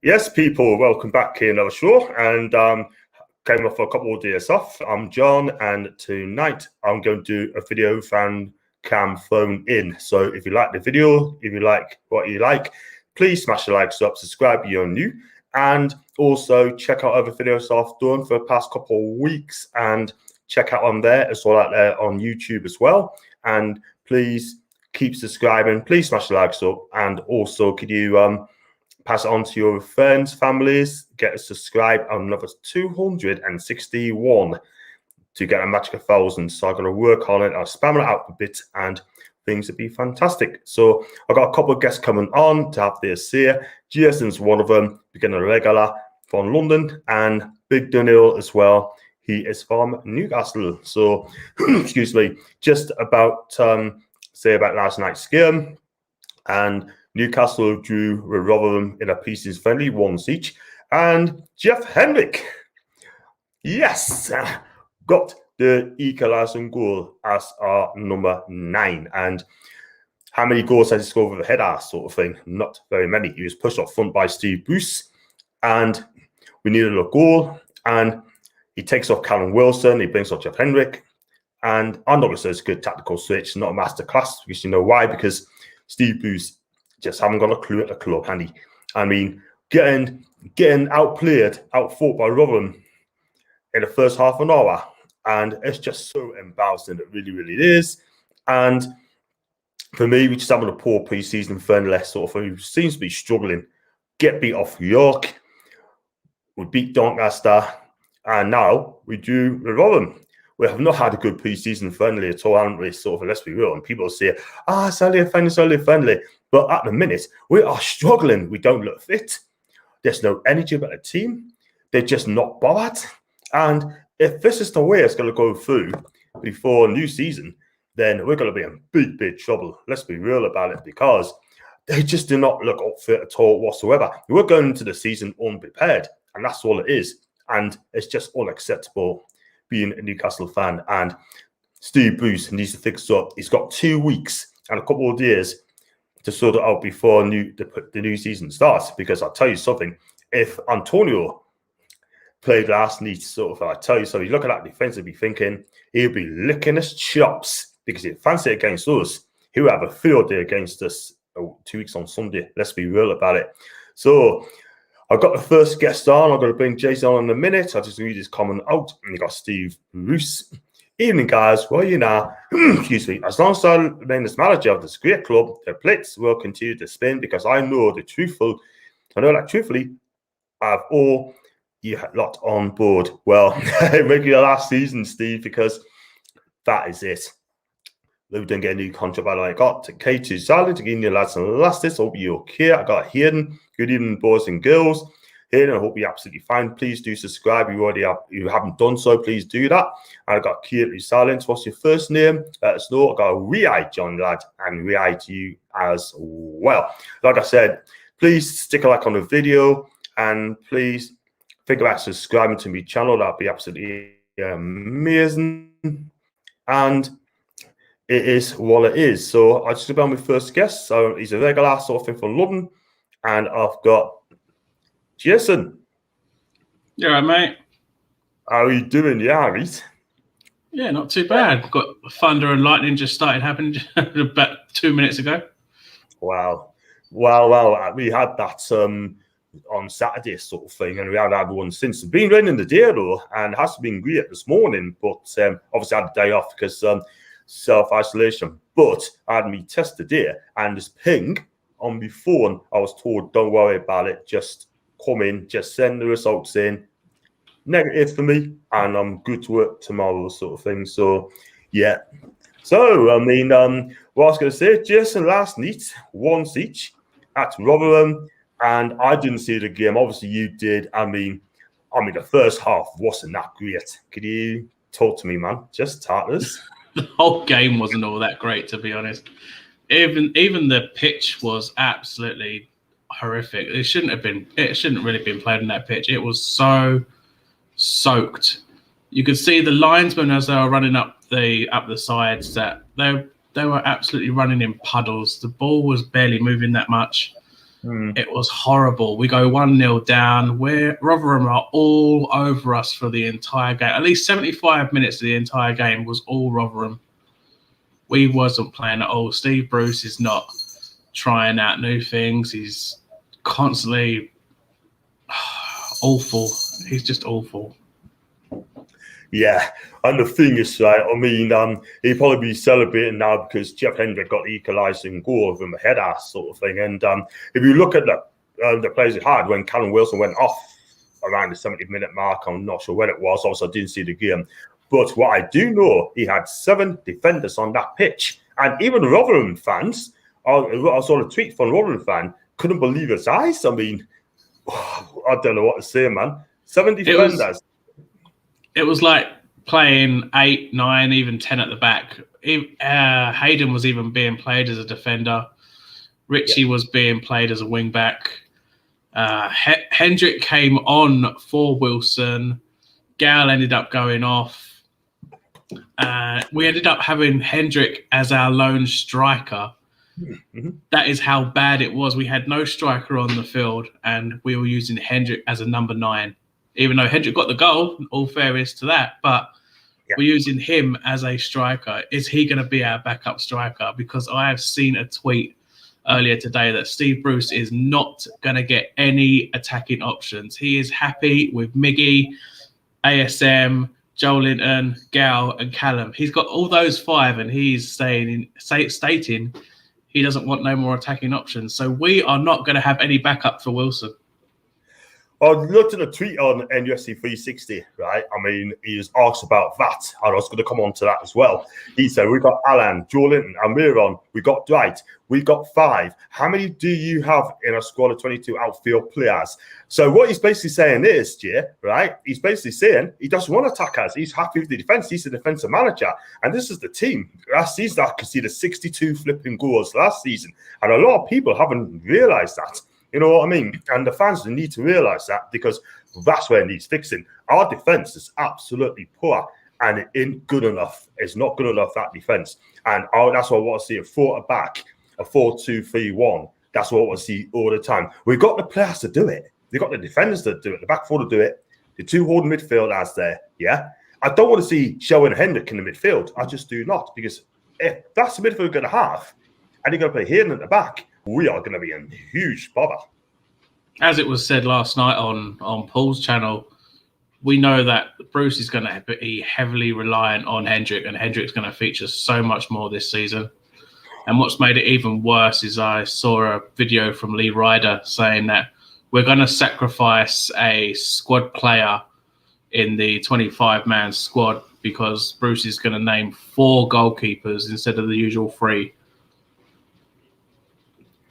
Yes, people, welcome back here another show. And came off a couple of days off. I'm John, and tonight I'm going to do a video fan cam phone in. So if you like the video, if you like what you like, please smash the likes up, subscribe if you're new, and also check out other videos I've done for the past couple of weeks, and check out on there as well, out there on YouTube as well. And please keep subscribing, please smash the likes up, and also could you pass it on to your friends, families, get us subscribed on another 261 to get a magic 1,000. So I'm going to work on it. I'll spam it out a bit and things will be fantastic. So I've got a couple of guests coming on to have this here. Jason's one of them, beginner regular from London, and Big Daniel as well. He is from Newcastle. So, excuse me, just about, say about last night's game. And Newcastle drew with Rotherham in a pieces friendly, once each. And Jeff Hendrick, yes, got the equalising goal as our number 9. And how many goals has he scored with a header, sort of thing? Not very many. He was pushed up front by Steve Bruce, and we needed a goal. And he takes off Callum Wilson, he brings off Jeff Hendrick. And I'm not going to say it's a good tactical switch, not a masterclass, because you know why? Because Steve Bruce just haven't got a clue at the club, handy. I mean, getting outplayed, outfought by Rotherham in the first half an hour, and it's just so embarrassing. It really, really is. And for me, we just having a poor pre-season friendly sort of thing. Who seems to be struggling. Get beat off York. We beat Doncaster, and now we do the Rotherham. We have not had a good pre-season friendly at all, haven't we? Sort of, let's be real. And people say, it's only a friendly. But at the minute, we are struggling. We don't look fit. There's no energy about the team. They're just not bothered. And if this is the way it's going to go through before new season, then we're going to be in big, big trouble. Let's be real about it, because they just do not look up fit at all whatsoever. We're going into the season unprepared, and that's all it is. And it's just unacceptable being a Newcastle fan. And Steve Bruce needs to fix up. He's got 2 weeks and a couple of days to sort it out before the new season starts. Because I'll tell you something, if Antonio played last night, sort of, I'll tell you something, you look at that defense and be thinking he'll be licking his chops, because he'd fancy it against us. He'll have a field day against us 2 weeks on Sunday. Let's be real about it. So I've got the first guest on. I'm going to bring Jason on in a minute. I'll just read his comment out. And you got Steve Bruce. Evening, guys. Well, you know, excuse me. As long as I remain as manager of this great club, the plates will continue to spin, because I know that truthfully, I have all you lot on board. Well, regular last season, Steve, because that is it. We didn't get a new contract, but I got K2 Silent to give you lads and lasses. Hope you're okay. I got Hayden. Good evening, boys and girls. Hayden, I hope you're absolutely fine. Please do subscribe. You haven't done so, please do that. And I got K2 Silent. What's your first name? Let us know. I got a re-eye, John, lad, and re-eye to you as well. Like I said, please stick a like on the video, and please think about subscribing to my channel. That'd be absolutely amazing. And it is what it is. So I just about my first guest. So he's a regular sort of thing from London, and I've got Jason. You all right, mate? How are you doing? Yeah, mate. Yeah, not too bad. Got thunder and lightning just started happening about 2 minutes ago. Wow. Well, we had that on Saturday sort of thing, and we had one since. It's been raining the day though, and it has been great this morning, but obviously I had a day off because self-isolation. But I had me test today, and this ping on my phone, I was told, don't worry about it, just come in, just send the results in. Negative for me, and I'm good to work tomorrow, sort of thing. So, yeah. So, I mean, what I was going to say, Jason last night, once each at Rotherham, and I didn't see the game. Obviously, you did. I mean, the first half wasn't that great. Could you talk to me, man? Just start us. The whole game wasn't all that great, to be honest. Even the pitch was absolutely horrific. It shouldn't really been played on that pitch. It was so soaked. You could see the linesmen as they were running up the sides that they were absolutely running in puddles. The ball was barely moving that much. It was horrible. We go 1-0 down. Rotherham are all over us for the entire game. At least 75 minutes of the entire game was all Rotherham. We wasn't playing at all. Steve Bruce is not trying out new things. He's constantly awful. He's just awful. Yeah, and the thing is, right, I mean, he'll probably be celebrating now because Jeff Hendrick got the equalising goal from a head ass sort of thing. And if you look at the plays he had when Callum Wilson went off around the 70-minute mark, I'm not sure when it was. Also, I didn't see the game. But what I do know, he had 7 defenders on that pitch. And even Rotherham fans, I saw a tweet from a Rotherham fan, couldn't believe his eyes. I mean, I don't know what to say, man. 7 defenders. It was like playing 8, 9, even 10 at the back. Hayden was even being played as a defender. Richie was being played as a wing back. Hendrick came on for Wilson. Gal ended up going off. We ended up having Hendrick as our lone striker. Mm-hmm. That is how bad it was. We had no striker on the field, and we were using Hendrick as a number 9. Even though Hendrick got the goal, all fairness to that, but we're using him as a striker. Is he going to be our backup striker? Because I have seen a tweet earlier today that Steve Bruce is not going to get any attacking options. He is happy with Miggy, ASM, Joel Linton, Gal, and Callum. He's got all those 5, and he's stating he doesn't want no more attacking options. So we are not going to have any backup for Wilson. I looked at a tweet on NUFC 360, right? I mean, he was asked about that, and I was going to come on to that as well. He said, we got Alan, Joel Linton, Amiron, we got Dwight, we got 5. How many do you have in a squad of 22 outfield players? So what he's basically saying is, Jay, right? He's basically saying he doesn't want attackers. He's happy with the defence. He's the defensive manager. And this is the team. Last season, I could see the 62 flipping goals last season. And a lot of people haven't realised that. You know what I mean? And the fans need to realise that because that's where it needs fixing. Our defence is absolutely poor and it ain't good enough. It's not good enough, that defence. And that's what I want to see, a 4 at back, a 4-2-3-1. That's what I want to see all the time. We've got the players to do it. We've got the defenders to do it, the back 4 to do it, the 2 holding midfielders there, yeah? I don't want to see Shelwyn Hendrick in the midfield. I just do not, because if that's the midfield we're going to have, and you're going to play Hayden at the back, we are going to be in huge bother. As it was said last night on Paul's channel, we know that Bruce is going to be heavily reliant on Hendrick, and Hendrick's going to feature so much more this season. And what's made it even worse is I saw a video from Lee Ryder saying that we're going to sacrifice a squad player in the 25-man squad because Bruce is going to name 4 goalkeepers instead of the usual 3.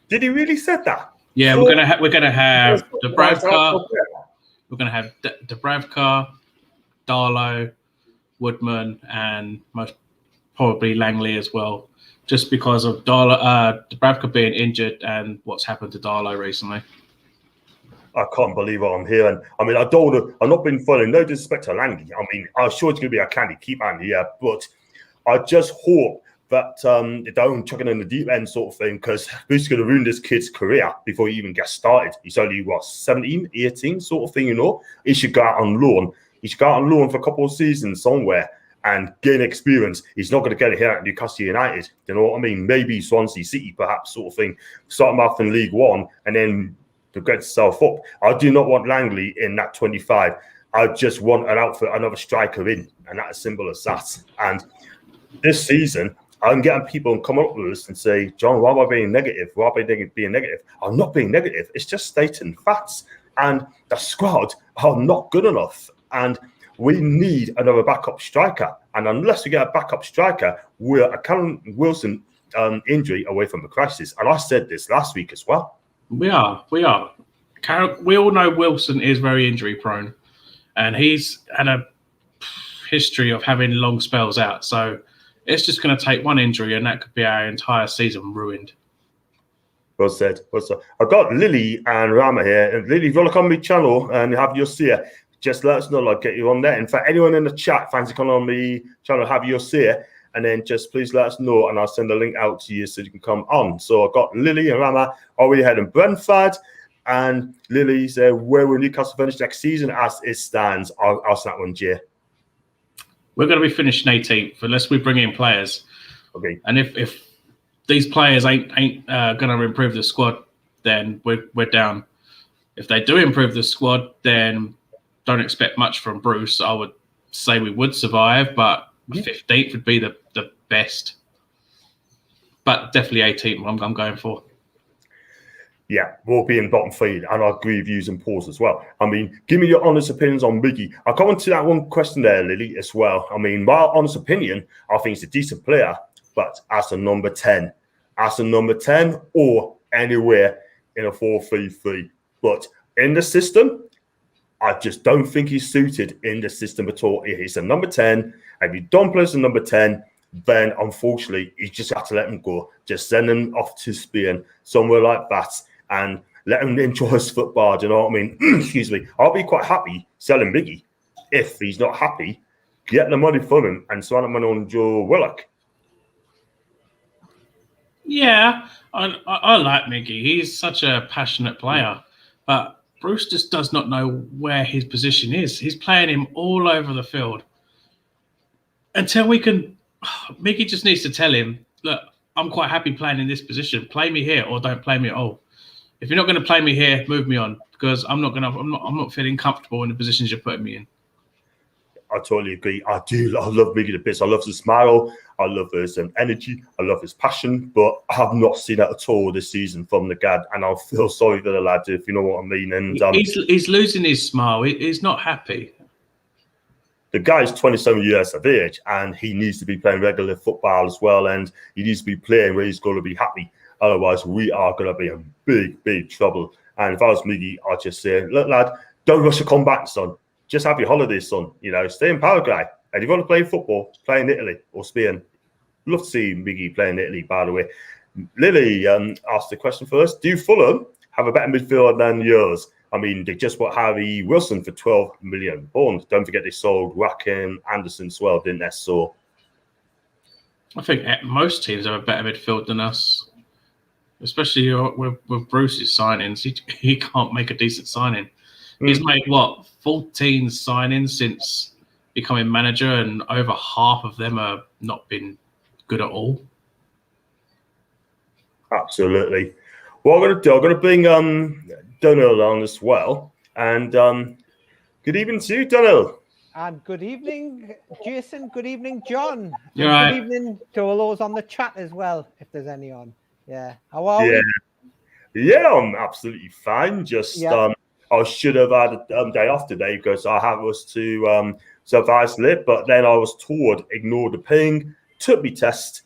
Did he really say that? Yeah, we're gonna have Dubravka. We're gonna have Dubravka, Darlow, Woodman, and most probably Langley as well, just because of Dubravka being injured and what's happened to Darlow recently. I can't believe what I'm hearing. I mean, I'm not being funny. No disrespect to Langley. I mean, I'm sure it's going to be a candy keep on here, but I just hope that they don't chuck it in the deep end sort of thing, because Bruce is going to ruin this kid's career before he even gets started. He's only, 17, 18 sort of thing, you know? He should go out on loan. He should go out on loan for a couple of seasons somewhere and gain experience. He's not going to get it here at Newcastle United. You know what I mean? Maybe Swansea City, perhaps, sort of thing. Start him off in League One and then to get himself up. I do not want Langley in that 25. I just want an outfit, another striker in, and that's as simple as that. And this season, I'm getting people come up with us and say, John, why am I being negative? Why am I being negative? I'm not being negative. It's just stating facts. And the squad are not good enough. And we need another backup striker. And unless we get a backup striker, we're a Callum Wilson injury away from the crisis. And I said this last week as well. We are. We all know Wilson is very injury prone. And he's had a history of having long spells out. So it's just going to take one injury, and that could be our entire season ruined. Well said. Well said. I've got Lily and Rama here. And Lily, if you want to come on my channel and have your say, just let us know. I'll get you on there. In fact, anyone in the chat fancy coming on my channel, have your say. and then just please let us know, and I'll send a link out to you so you can come on. So I've got Lily and Rama already ahead in Brentford, and Lily's where will Newcastle finish next season as it stands? I'll snap one, Jay. We're going to be finishing 18th unless we bring in players. Okay. And if these players ain't going to improve the squad, then we're down. If they do improve the squad, then don't expect much from Bruce. I would say we would survive, but 15th would be the best. But definitely 18th I'm going for. Yeah, we'll be in bottom three, and I agree with views and Paul's as well. I mean, give me your honest opinions on Miggy. I'll come on to that one question there, Lily, as well. I mean, my honest opinion, I think he's a decent player, but as a number 10, or anywhere in a 4-3-3. But in the system, I just don't think he's suited in the system at all. He's a number 10, and if you don't play as a number 10, then unfortunately, you just have to let him go. Just send him off to Spain, somewhere like that, and let him enjoy his football. Do you know what I mean? Excuse me. I'll be quite happy selling Miggy. If he's not happy, get the money from him and sign him on Joe Willock. Yeah, I like Miggy. He's such a passionate player, but Bruce just does not know where his position is. He's playing him all over the field. Until we can, Miggy just needs to tell him, look, I'm quite happy playing in this position. Play me here or don't play me at all. If you're not going to play me here, move me on, because I'm not feeling comfortable in the positions you're putting me in. I totally agree. I love Miggy to bits. I love his smile. I love his energy. I love his passion. But I have not seen that at all this season from the Gad, and I feel sorry for the lad, if you know what I mean. And he's losing his smile. He's not happy. The guy's 27 years of age, and he needs to be playing regular football as well, and he needs to be playing where he's going to be happy. Otherwise, we are going to be in big, big trouble. And if I was Miggy, I'd just say, look, lad, don't rush to come back, son. Just have your holidays, son. You know, stay in Paraguay. And if you want to play football, play in Italy or Spain. Love to see Miggy play in Italy, by the way. Lily asked the question first. Do Fulham have a better midfielder than yours? I mean, they just bought Harry Wilson for £12 million. Don't forget they sold Joachim Anderson as well, didn't they? So I think most teams have a better midfield than us, especially with Bruce's signings. He can't make a decent signing. He's made, 14 signings since becoming manager, and over half of them have not been good at all. Absolutely. What I'm going to do, I'm going to bring Donald on as well. And good evening to you, Donald. And good evening, Jason. Good evening, John. You're right. Good evening to all those on the chat as well, if there's any on. Yeah. How are we? Yeah, I'm absolutely fine. Just I should have had a day off today because I was to self-isolate, but then I was told ignore the ping, took me test,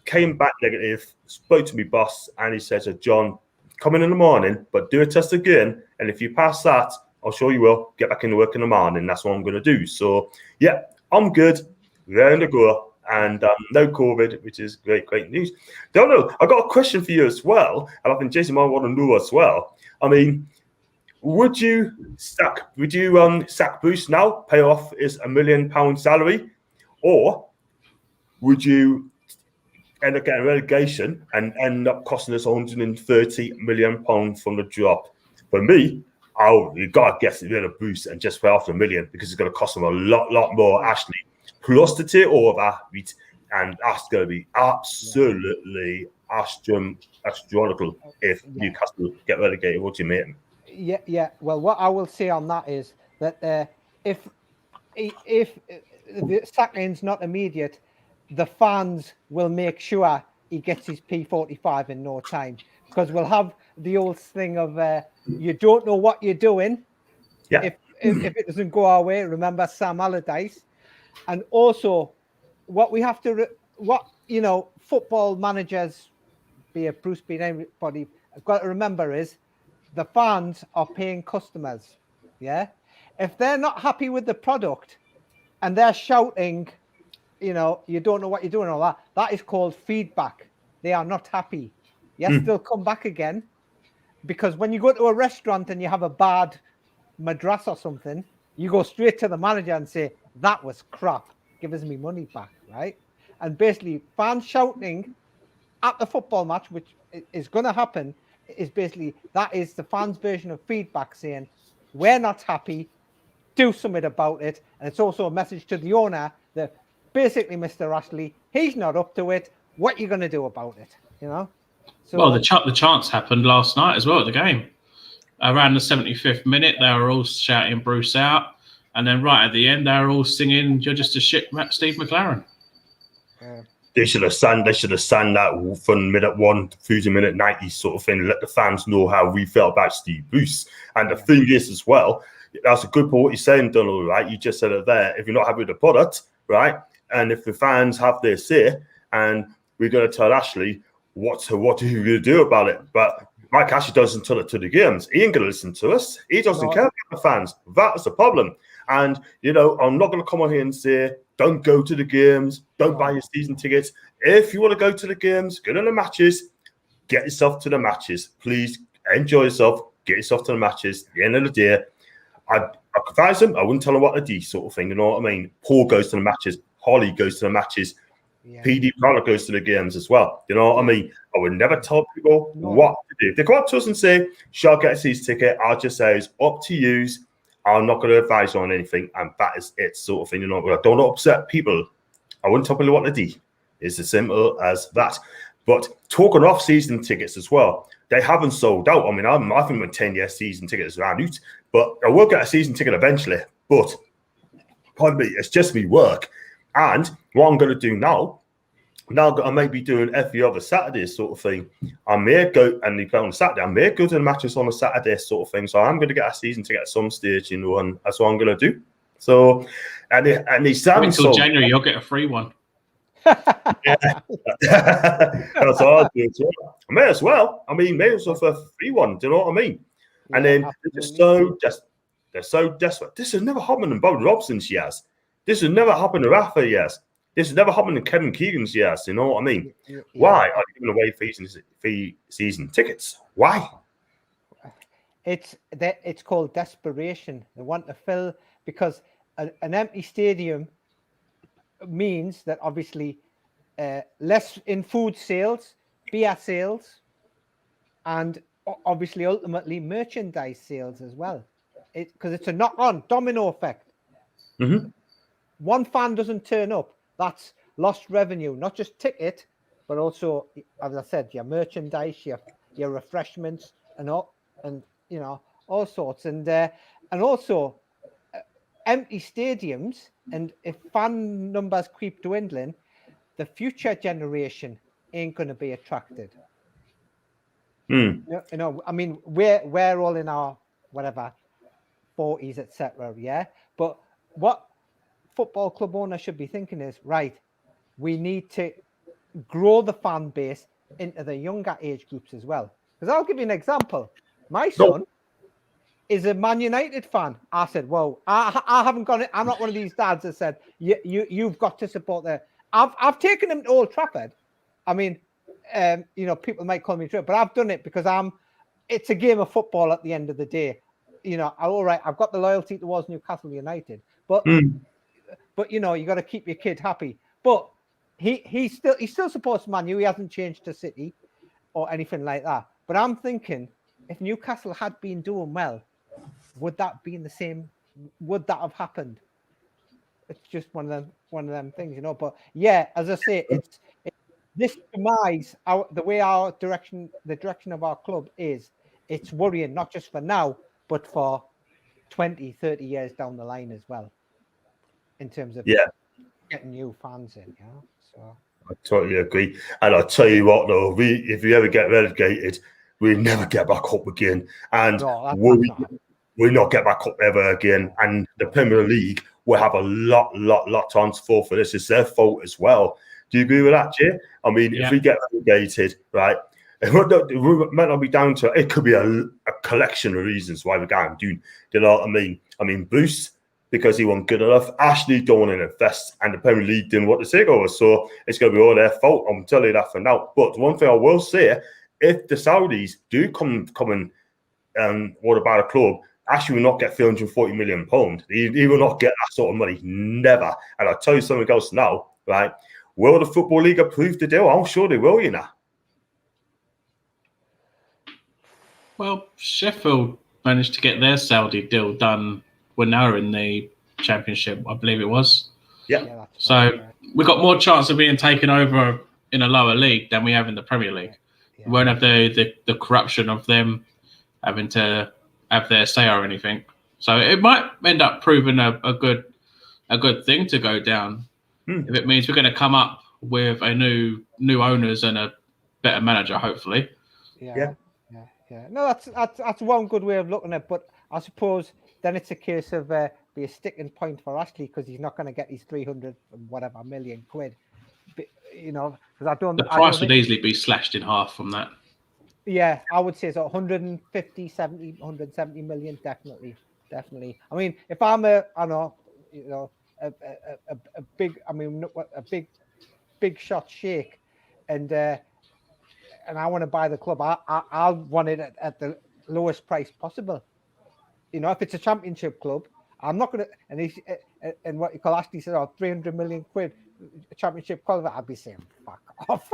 came back negative, spoke to my boss, and he says, John, come in the morning, but do a test again, and if you pass that, I'll show you will get back into work in the morning. That's what I'm going to do. So, yeah, I'm good, ready to go, and no COVID, which is great news. Donald, I got a question for you as well, and I think Jason might want to know as well. I mean, would you sack Bruce now, pay off his £1 million salary, or would you end up getting relegation and end up costing us £130 million from the drop? For me, you've got to get rid of Bruce and just pay off the $1 million, because it's going to cost them a lot more, Ashley. Plus to take over, and that's going to be absolutely astronomical if Newcastle get relegated. What do you mean? Yeah. Well, what I will say on that is that if the sacking's not immediate, the fans will make sure he gets his P45 in no time, because we'll have the old thing of you don't know what you're doing. Yeah. If it doesn't go our way, remember Sam Allardyce. And also, what we have to, football managers, be it Bruce, be it anybody, have got to remember is the fans are paying customers. Yeah. If they're not happy with the product and they're shouting, you don't know what you're doing, all that, that is called feedback. They are not happy. Yes, they'll come back again, because when you go to a restaurant and you have a bad madras or something, you go straight to the manager and say, that was crap. Give us me money back, right? and basically fans shouting at the football match, which is going to happen, is basically that is the fans' version of feedback saying, we're not happy, do something about it. And it's also a message to the owner that basically, Mr. Ashley, he's not up to it. What are you going to do about it? You know? So, well, the chance happened last night as well at the game. Around the 75th minute, they were all shouting Bruce out. And then right at the end, they were all singing, "You're just a shit Steve McLaren." They should have sang that from minute 1 through to minute 90 sort of thing. Let the fans know how we felt about Steve Bruce. And the thing is as well, that's a good point what you're saying, Donald, right? You just said it there. If you're not happy with the product, right? And if the fans have their say, and we're going to tell Ashley what are we going to do about it? But Mike Ashley doesn't tell it to the games. He ain't going to listen to us. He doesn't care about the fans. That's the problem. And, you know, I'm not going to come on here and say, don't go to the games, don't buy your season tickets. If you want to go to the games, go to the matches, get yourself to the matches. Please enjoy yourself, get yourself to the matches. At the end of the day, I advise them, I wouldn't tell them what to do, sort of thing, you know what I mean? Paul goes to the matches, Holly goes to the matches, PD Prowler goes to the games as well. You know what I mean? I would never tell people what to do. If they come up to us and say, shall I get a season ticket? I'll just say, it's up to you. I'm not going to advise on anything, and that is it, sort of thing. You know, but I don't upset people. I wouldn't tell people what to do. It's as simple as that. But talking off season tickets as well, they haven't sold out. I mean, I think my 10-year season tickets are out, but I will get a season ticket eventually. But pardon me, it's just me work. And what I'm going to do now I may be doing every other Saturday sort of thing. I may go, and you go on Saturday, I may go to the matches on a Saturday sort of thing. So I'm going to get a season ticket at some stage, you know, and that's what I'm going to do. So, and he's until January, you'll get a free one. Yeah. That's all I'll do as well. I may as well. I mean, may as well for a free one. Do you know what I mean? Yeah, and then they're so desperate. This has never happened in Bob Robson's years. This has never happened in Rafa years. This has never happened in Kevin Keegan's years. You know what I mean? Yeah. Why are you giving away free season tickets? Why? It's called desperation. They want to fill, because an empty stadium means that obviously less in food sales, beer sales, and obviously ultimately merchandise sales as well. Because it's a knock-on domino effect. Mm-hmm. One fan doesn't turn up, that's lost revenue, not just ticket, but also, as I said, your merchandise, your refreshments, and all, and you know, all sorts, and also empty stadiums. And if fan numbers keep dwindling, the future generation ain't going to be attracted. You know, I mean, we're all in our whatever 40s, etc. Yeah, but what football club owners should be thinking is, right, we need to grow the fan base into the younger age groups as well. Because I'll give you an example. My son is a Man United fan. I said, well, I haven't got it. I'm not one of these dads that said, you've got to support the... I've taken him to Old Trafford. I mean, you know, people might call me true, but I've done it because it's a game of football at the end of the day. You know, all right, I've got the loyalty towards Newcastle United, but you know, you got to keep your kid happy. But he still supports Man U. He hasn't changed to City or anything like that. But I'm thinking, if Newcastle had been doing well, would that be in the same? Would that have happened? It's just one of them things, you know. But yeah, as I say, it's this demise. The direction of our club is. It's worrying, not just for now, but for 20, 30 years down the line as well. In terms of getting new fans in, you know. So I totally agree. And I'll tell you what, though, if we ever get relegated, we never get back up again. And we'll not get back up ever again. And the Premier League will have a lot to answer for this. It's their fault as well. Do you agree with that, Jay? I mean, if we get relegated, right, it might not be down to, it could be a collection of reasons why we're going to do, you know what I mean? I mean, Bruce, because he wasn't good enough. Ashley don't want to invest, and the Premier League didn't want to take over. So it's going to be all their fault. I'm telling you that for now. But one thing I will say, if the Saudis do come and what about a club, Ashley will not get £340 million. He will not get that sort of money. Never. And I'll tell you something else now, right? will the Football League approve the deal? I'm sure they will, you know. Well, Sheffield managed to get their Saudi deal done when they were in the Championship, I believe it was. Yeah. that's So right, yeah. we've got more chance of being taken over in a lower league than we have in the Premier League. Yeah. We won't have the corruption of them having to have their say or anything. So it might end up proving a good thing to go down if it means we're going to come up with a new owners and a better manager, hopefully. Yeah. No, that's one good way of looking at it. But I suppose then it's a case of be a sticking point for Ashley because he's not going to get his 300 and whatever million quid. But, you know, because the price would easily be slashed in half from that. Yeah, I would say so. 150, 70, 170 million, definitely. I mean, if I'm a big shot sheikh, and I want to buy the club, I'll want it at the lowest price possible. You know, if it's a championship club, I'm not going to. And what you call Ashley said, 300 million quid, a championship club, I'd be saying, fuck off.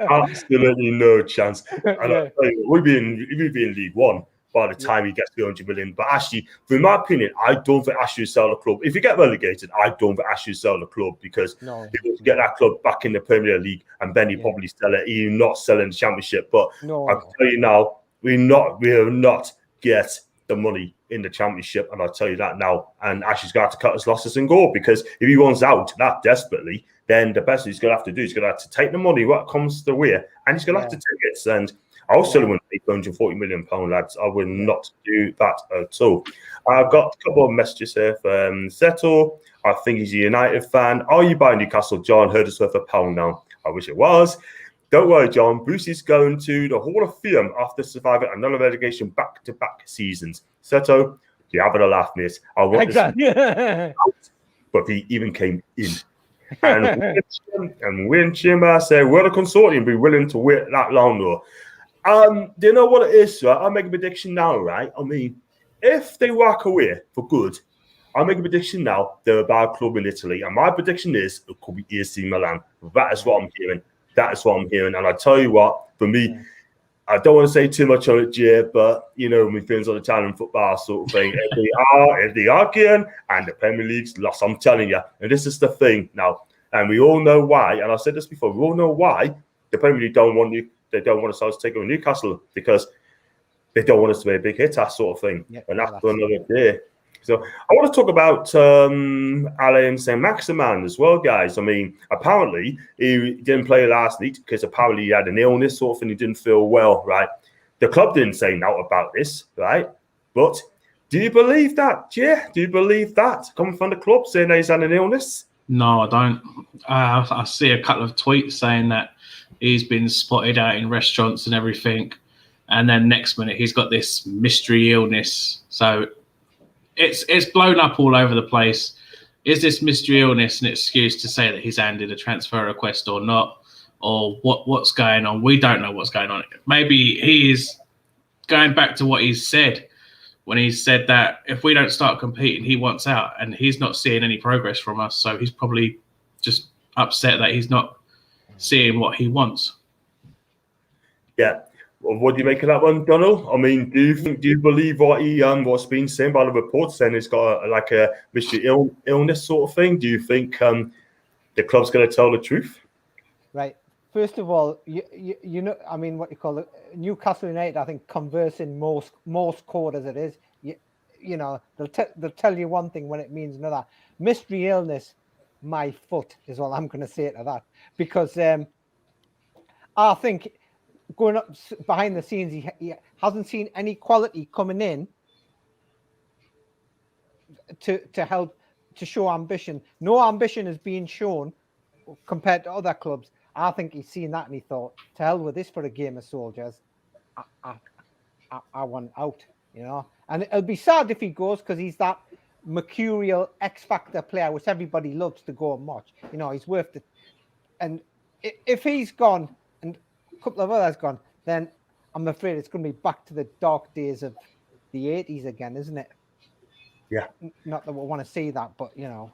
Absolutely no chance. And we'd be in League One by the time he gets 300 million. But actually, in my opinion, I don't think Ashley will sell the club. If you get relegated, I don't think Ashley will sell the club because he wants to get that club back in the Premier League and then he probably sell it. He's not selling the Championship. But I can tell you now, we will not get the money in the Championship, and I'll tell you that now. And Ashley's going to have to cut his losses and go because if he wants out that desperately, then the best he's going to have to do is going to have to take the money what comes the way, and he's going to have to take it. And I'll still win £840 million, lads. I will not do that at all. I've got a couple of messages here from Seto. I think he's a United fan. Are you buying Newcastle? John heard it's worth £1 now. I wish it was. Don't worry, John. Bruce is going to the Hall of Fame after surviving another relegation back-to-back seasons. Seto, you're having a laugh, mate. I want this but he even came in. And Win Chimba said, will the consortium be willing to wait that long, though? Do you know what it is, right? I'll make a prediction now, right? I mean, if they walk away for good, I'll make a prediction now. They're a bad club in Italy. And my prediction is it could be AC Milan. That is what I'm hearing. And I tell you what, for me, I don't want to say too much on it, Jay, but, you know, my friends on Italian football sort of thing. if they are getting and the Premier League's lost, I'm telling you. And this is the thing now. And we all know why. And I said this before. We all know why the Premier League don't want us to take over Newcastle because they don't want us to be a big hit, that sort of thing. Yep, and that's for another day. So I want to talk about Alain Saint-Maximin as well, guys. I mean, apparently he didn't play last week because apparently he had an illness sort of thing. He didn't feel well, right? The club didn't say nothing about this, right? But do you believe that, Jay? Do you believe that coming from the club saying that he's had an illness? No, I don't. I see a couple of tweets saying that he's been spotted out in restaurants and everything. And then next minute he's got this mystery illness. So it's blown up all over the place. Is this mystery illness an excuse to say that he's handed a transfer request or not? Or what's going on? We don't know what's going on. Maybe he is going back to what he said when he said that if we don't start competing, he wants out. And he's not seeing any progress from us. So he's probably just upset that he's not seeing what he wants. Yeah. Well, what do you make of that one, Donald? I mean, do you believe what what's been said by the reports saying he's got a mystery illness sort of thing? Do you think the club's going to tell the truth? Right. First of all, you know, I mean, what you call it, Newcastle United, I think, converse in Morse code as it is. You know, they'll tell you one thing when it means another. Mystery illness, my foot is all I'm going to say to that, because I think going up behind the scenes, he hasn't seen any quality coming in to help to show ambition. No ambition is being shown compared to other clubs. I think he's seen that and he thought, to hell with this for a game of soldiers. I want out, you know. And it'll be sad if he goes because he's that mercurial X-Factor player which everybody loves to go and watch. You know, he's worth it. And if he's gone and a couple of others gone, then I'm afraid it's going to be back to the dark days of the 80s again, isn't it? Yeah. Not that we want to see that, but, you know,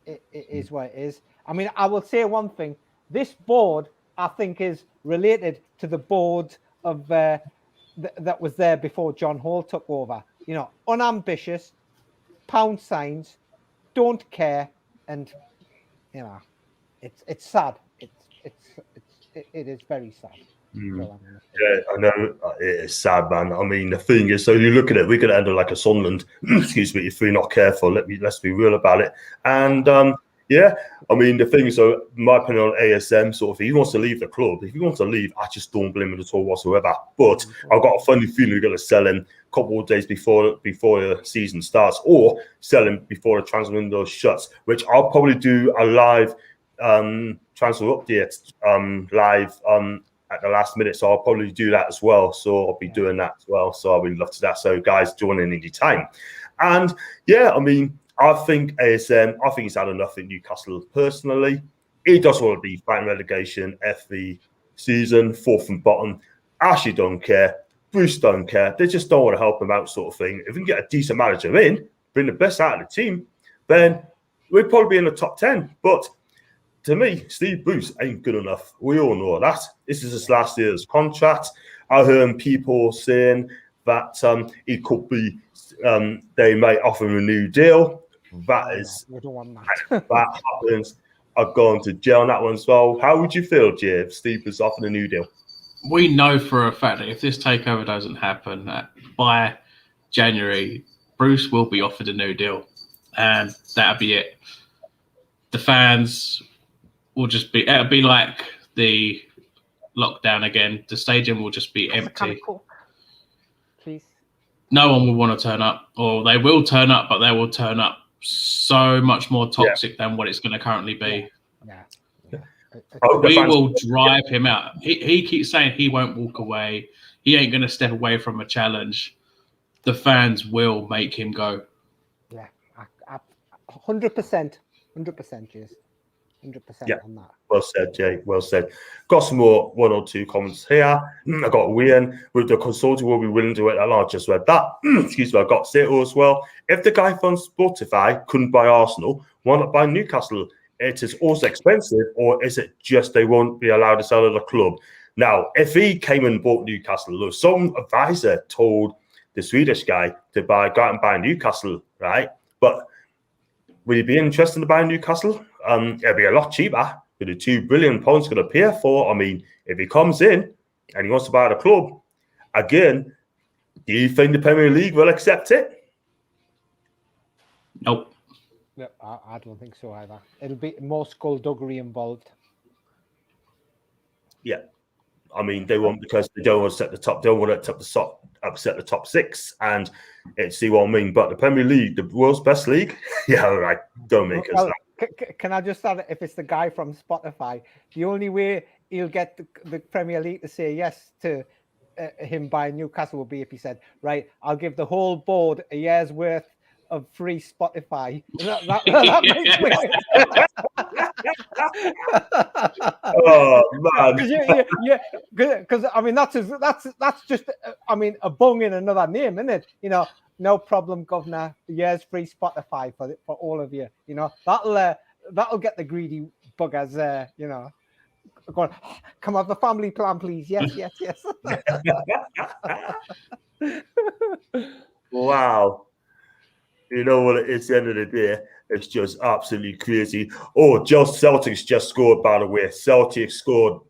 it is what it is. I mean, I will say one thing. This board, I think, is related to the board of that was there before John Hall took over. You know, unambitious, pound signs, don't care, and you know, it's sad. It is very sad. Yeah, I know it is sad, man. I mean, the thing is, so you look at it, we're going to end up like a Sunderland, excuse me, if we're not careful. Let's be real about it. And yeah, I mean, the thing is, so my opinion on ASM, sort of, if he wants to leave the club, if he wants to leave, I just don't blame him at all whatsoever. But I've got a funny feeling we're going to sell him a couple of days before the season starts, or sell him before the transfer window shuts, which I'll probably do a live transfer update live at the last minute, so I'll probably do that as well. So I'll be doing that as well. So I'll be love to that. So guys, join in any time. And yeah, I mean, I think ASM, I think he's had enough in Newcastle personally. He doesn't want to be fighting relegation every season, fourth and bottom. Ashley don't care. Bruce don't care. They just don't want to help him out, sort of thing. If we can get a decent manager in, bring the best out of the team, then we'd probably be in the top 10. But to me, Steve Bruce ain't good enough. We all know that. This is his last year's contract. I heard people saying that he could be, they might offer him a new deal. That is, we don't want that. that happens. I've gone to jail on that one as well. How would you feel, Jay, if Steve was offered a new deal? We know for a fact that if this takeover doesn't happen by January, Bruce will be offered a new deal, and that'll be it. The fans will just be, it'll be like the lockdown again. The stadium will just be empty. Please. No one will want to turn up, or they will turn up, but they will turn up so much more toxic than what it's going to currently be. Yeah. We will drive him out. He keeps saying he won't walk away. He ain't going to step away from a challenge. The fans will make him go. Yeah, 100%. 100%, yes. 100% on that. Well said, Jay. Well said. Got some more one or two comments here. I got Wian with the consultant will be willing to wait. I just read that. Excuse me. I got Seto as well. If the guy from Spotify couldn't buy Arsenal, why not buy Newcastle? It is also expensive, or is it just they won't be allowed to sell at the club? Now, if he came and bought Newcastle, some advisor told the Swedish guy to go out and buy Newcastle, right? But would he be interested in buying Newcastle? It'd be a lot cheaper with the £2 billion going to pay for. I mean, if he comes in and he wants to buy the club, again, do you think the Premier League will accept it? Nope. No, I don't think so either. It'll be more skullduggery involved. Yeah. I mean, they won't, because they don't want to set the top. They don't want to upset the top six, and see what I mean. But the Premier League, the world's best league, yeah, all right. Don't make us. Can I just add, if it's the guy from Spotify, the only way he'll get the Premier League to say yes to him buying Newcastle will be if he said, right, I'll give the whole board a year's worth of free Spotify. That makes me... Oh man! Because I mean that's just a bung in another name, isn't it? You know, no problem, governor. A year's free Spotify for all of you. You know, that'll get the greedy buggers. You know, going, come have the family plan, please. Yes. Wow. You know what? It's the end of the day. It's just absolutely crazy. Oh, Celtics just scored, by the way. Celtics scored.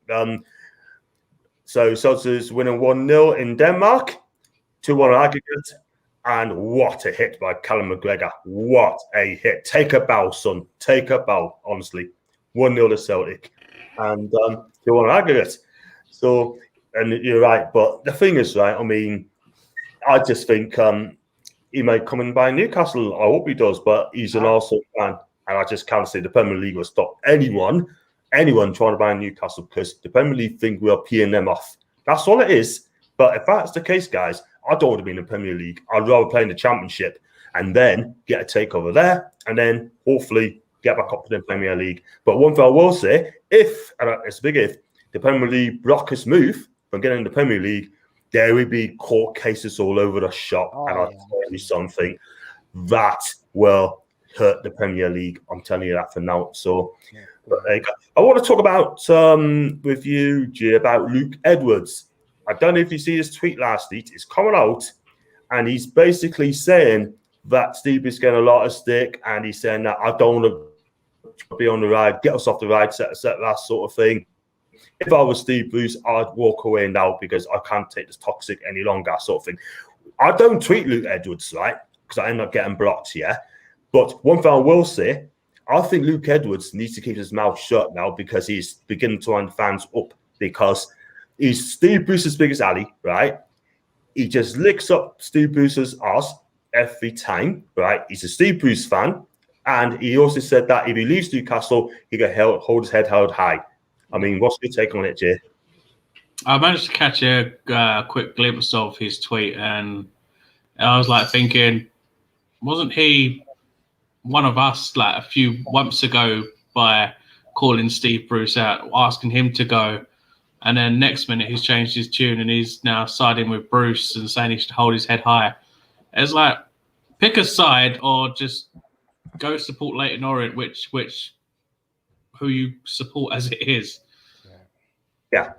So Celtics winning 1-0 in Denmark, 2-1 aggregate. And what a hit by Callum McGregor. What a hit. Take a bow, son. Take a bow, honestly. 1-0 to Celtic. And 2-1 aggregate. So, and you're right. But the thing is, right, I mean, I just think he may come and buy Newcastle. I hope he does, but he's an Arsenal fan. And I just can't say the Premier League will stop anyone trying to buy Newcastle, because the Premier League think we are peeing them off. That's all it is. But if that's the case, guys, I don't want to be in the Premier League. I'd rather play in the Championship and then get a takeover there, and then hopefully get back up to the Premier League. But one thing I will say, if, and it's a big if, the Premier League block us move from getting in the Premier League, there will be court cases all over the shop. And I'll tell you something, that will hurt the Premier League. I'm telling you that for now. So, but there you go. I want to talk about with you, G, about Luke Edwards. I don't know if you see his tweet last night. It's coming out, and he's basically saying that Steve is getting a lot of stick, and he's saying that I don't want to be on the ride, get us off the ride, set that sort of thing. If I was Steve Bruce, I'd walk away now because I can't take this toxic any longer, sort of thing. I don't tweet Luke Edwards, right? Because I end up getting blocked, yeah. But one thing I will say, I think Luke Edwards needs to keep his mouth shut now because he's beginning to wind fans up because he's Steve Bruce's biggest ally, right? He just licks up Steve Bruce's ass every time, right? He's a Steve Bruce fan. And he also said that if he leaves Newcastle, he can hold his head held high. I mean, what's your take on it, Jay? I managed to catch a quick glimpse of his tweet, and I was like thinking, wasn't he one of us like a few months ago by calling Steve Bruce out, asking him to go, and then next minute he's changed his tune and he's now siding with Bruce and saying he should hold his head high. It's like, pick a side or just go support Leyton Orient, who you support as it is. Yeah,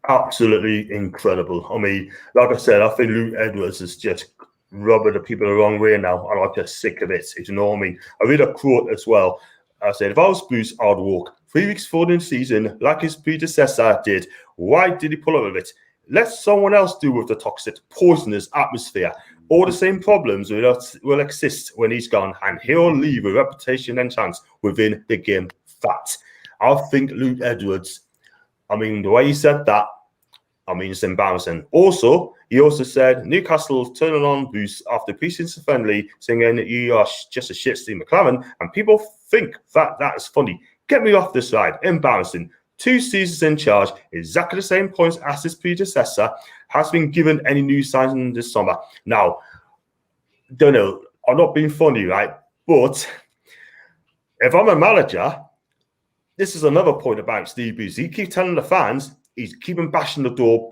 absolutely incredible. I mean, like I said, I think Luke Edwards is just rubbing the people the wrong way now, and I'm just sick of it. You know what I mean? I read a quote as well. I said, if I was Bruce, I'd walk 3 weeks forward in the season like his predecessor did. Why did he pull up with it? Let someone else deal with the toxic, poisonous atmosphere. All the same problems will exist when he's gone, and he'll leave a reputation and chance within the game fat. I think Luke Edwards, I mean, the way he said that, I mean, it's embarrassing. Also, he also said Newcastle turning on Bruce after preseason friendly, saying that you are just a shit Steve McClaren, and people think that is funny. Get me off this ride. Embarrassing. 2 seasons in charge, exactly the same points as his predecessor, has been given any new signs in this summer. Now, don't know, I'm not being funny, right? But if I'm a manager, this is another point about Steve Bruce. He keeps telling the fans, he's keeping bashing the door,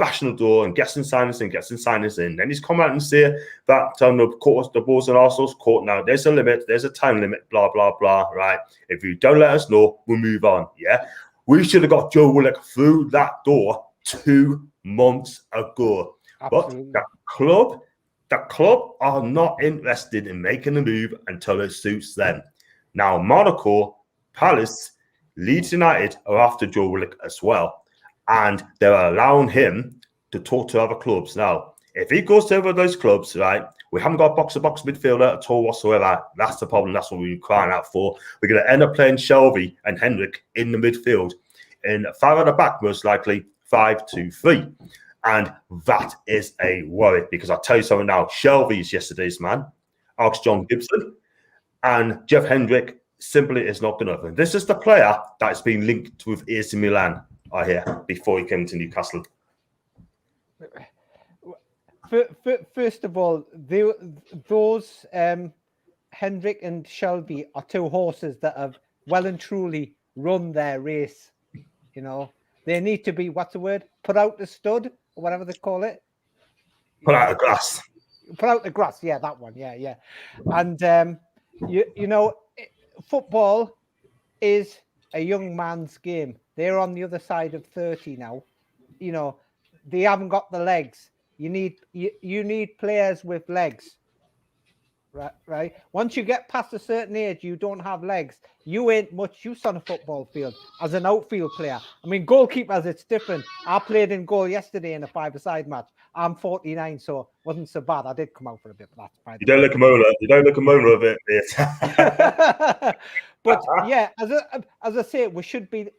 and getting signings in. Then he's come out and say that the ball's in Arsenal's court now. There's a limit, there's a time limit, blah, blah, blah, right? If you don't let us know, we'll move on, yeah? We should have got Joe Willock through that door 2 months ago. Absolutely. But the club are not interested in making a move until it suits them. Now, Monaco, Palace, Leeds United are after Joe Willock as well. And they're allowing him to talk to other clubs. Now, if he goes to those clubs, right, we haven't got a box-to-box midfielder at all whatsoever. That's the problem. That's what we're crying out for. We're going to end up playing Shelvey and Hendrick in the midfield. In 5 at the back, most likely 5-2-3. And that is a worry because I'll tell you something now. Shelvey is yesterday's man. Ask John Gibson. And Jeff Hendrick simply is not going to happen. This is the player that's been linked with AC Milan, I hear, before he came to Newcastle. First of all, those Hendrick and Shelvey are 2 horses that have well and truly run their race. You know, they need to be, what's the word? Put out the stud, or whatever they call it. Put out the grass. Put out the grass. Yeah, that one. Yeah. And, you know, football is a young man's game. They're on the other side of 30 now. You know, they haven't got the legs. You need players with legs. Right. Once you get past a certain age, you don't have legs. You ain't much use on a football field as an outfield player. I mean, goalkeepers, it's different. I played in goal yesterday in a 5-a-side match. I'm 49, so it wasn't so bad. I did come out for a bit, but that's fine. You don't look a moaner of it. But yeah, as I say, we should be.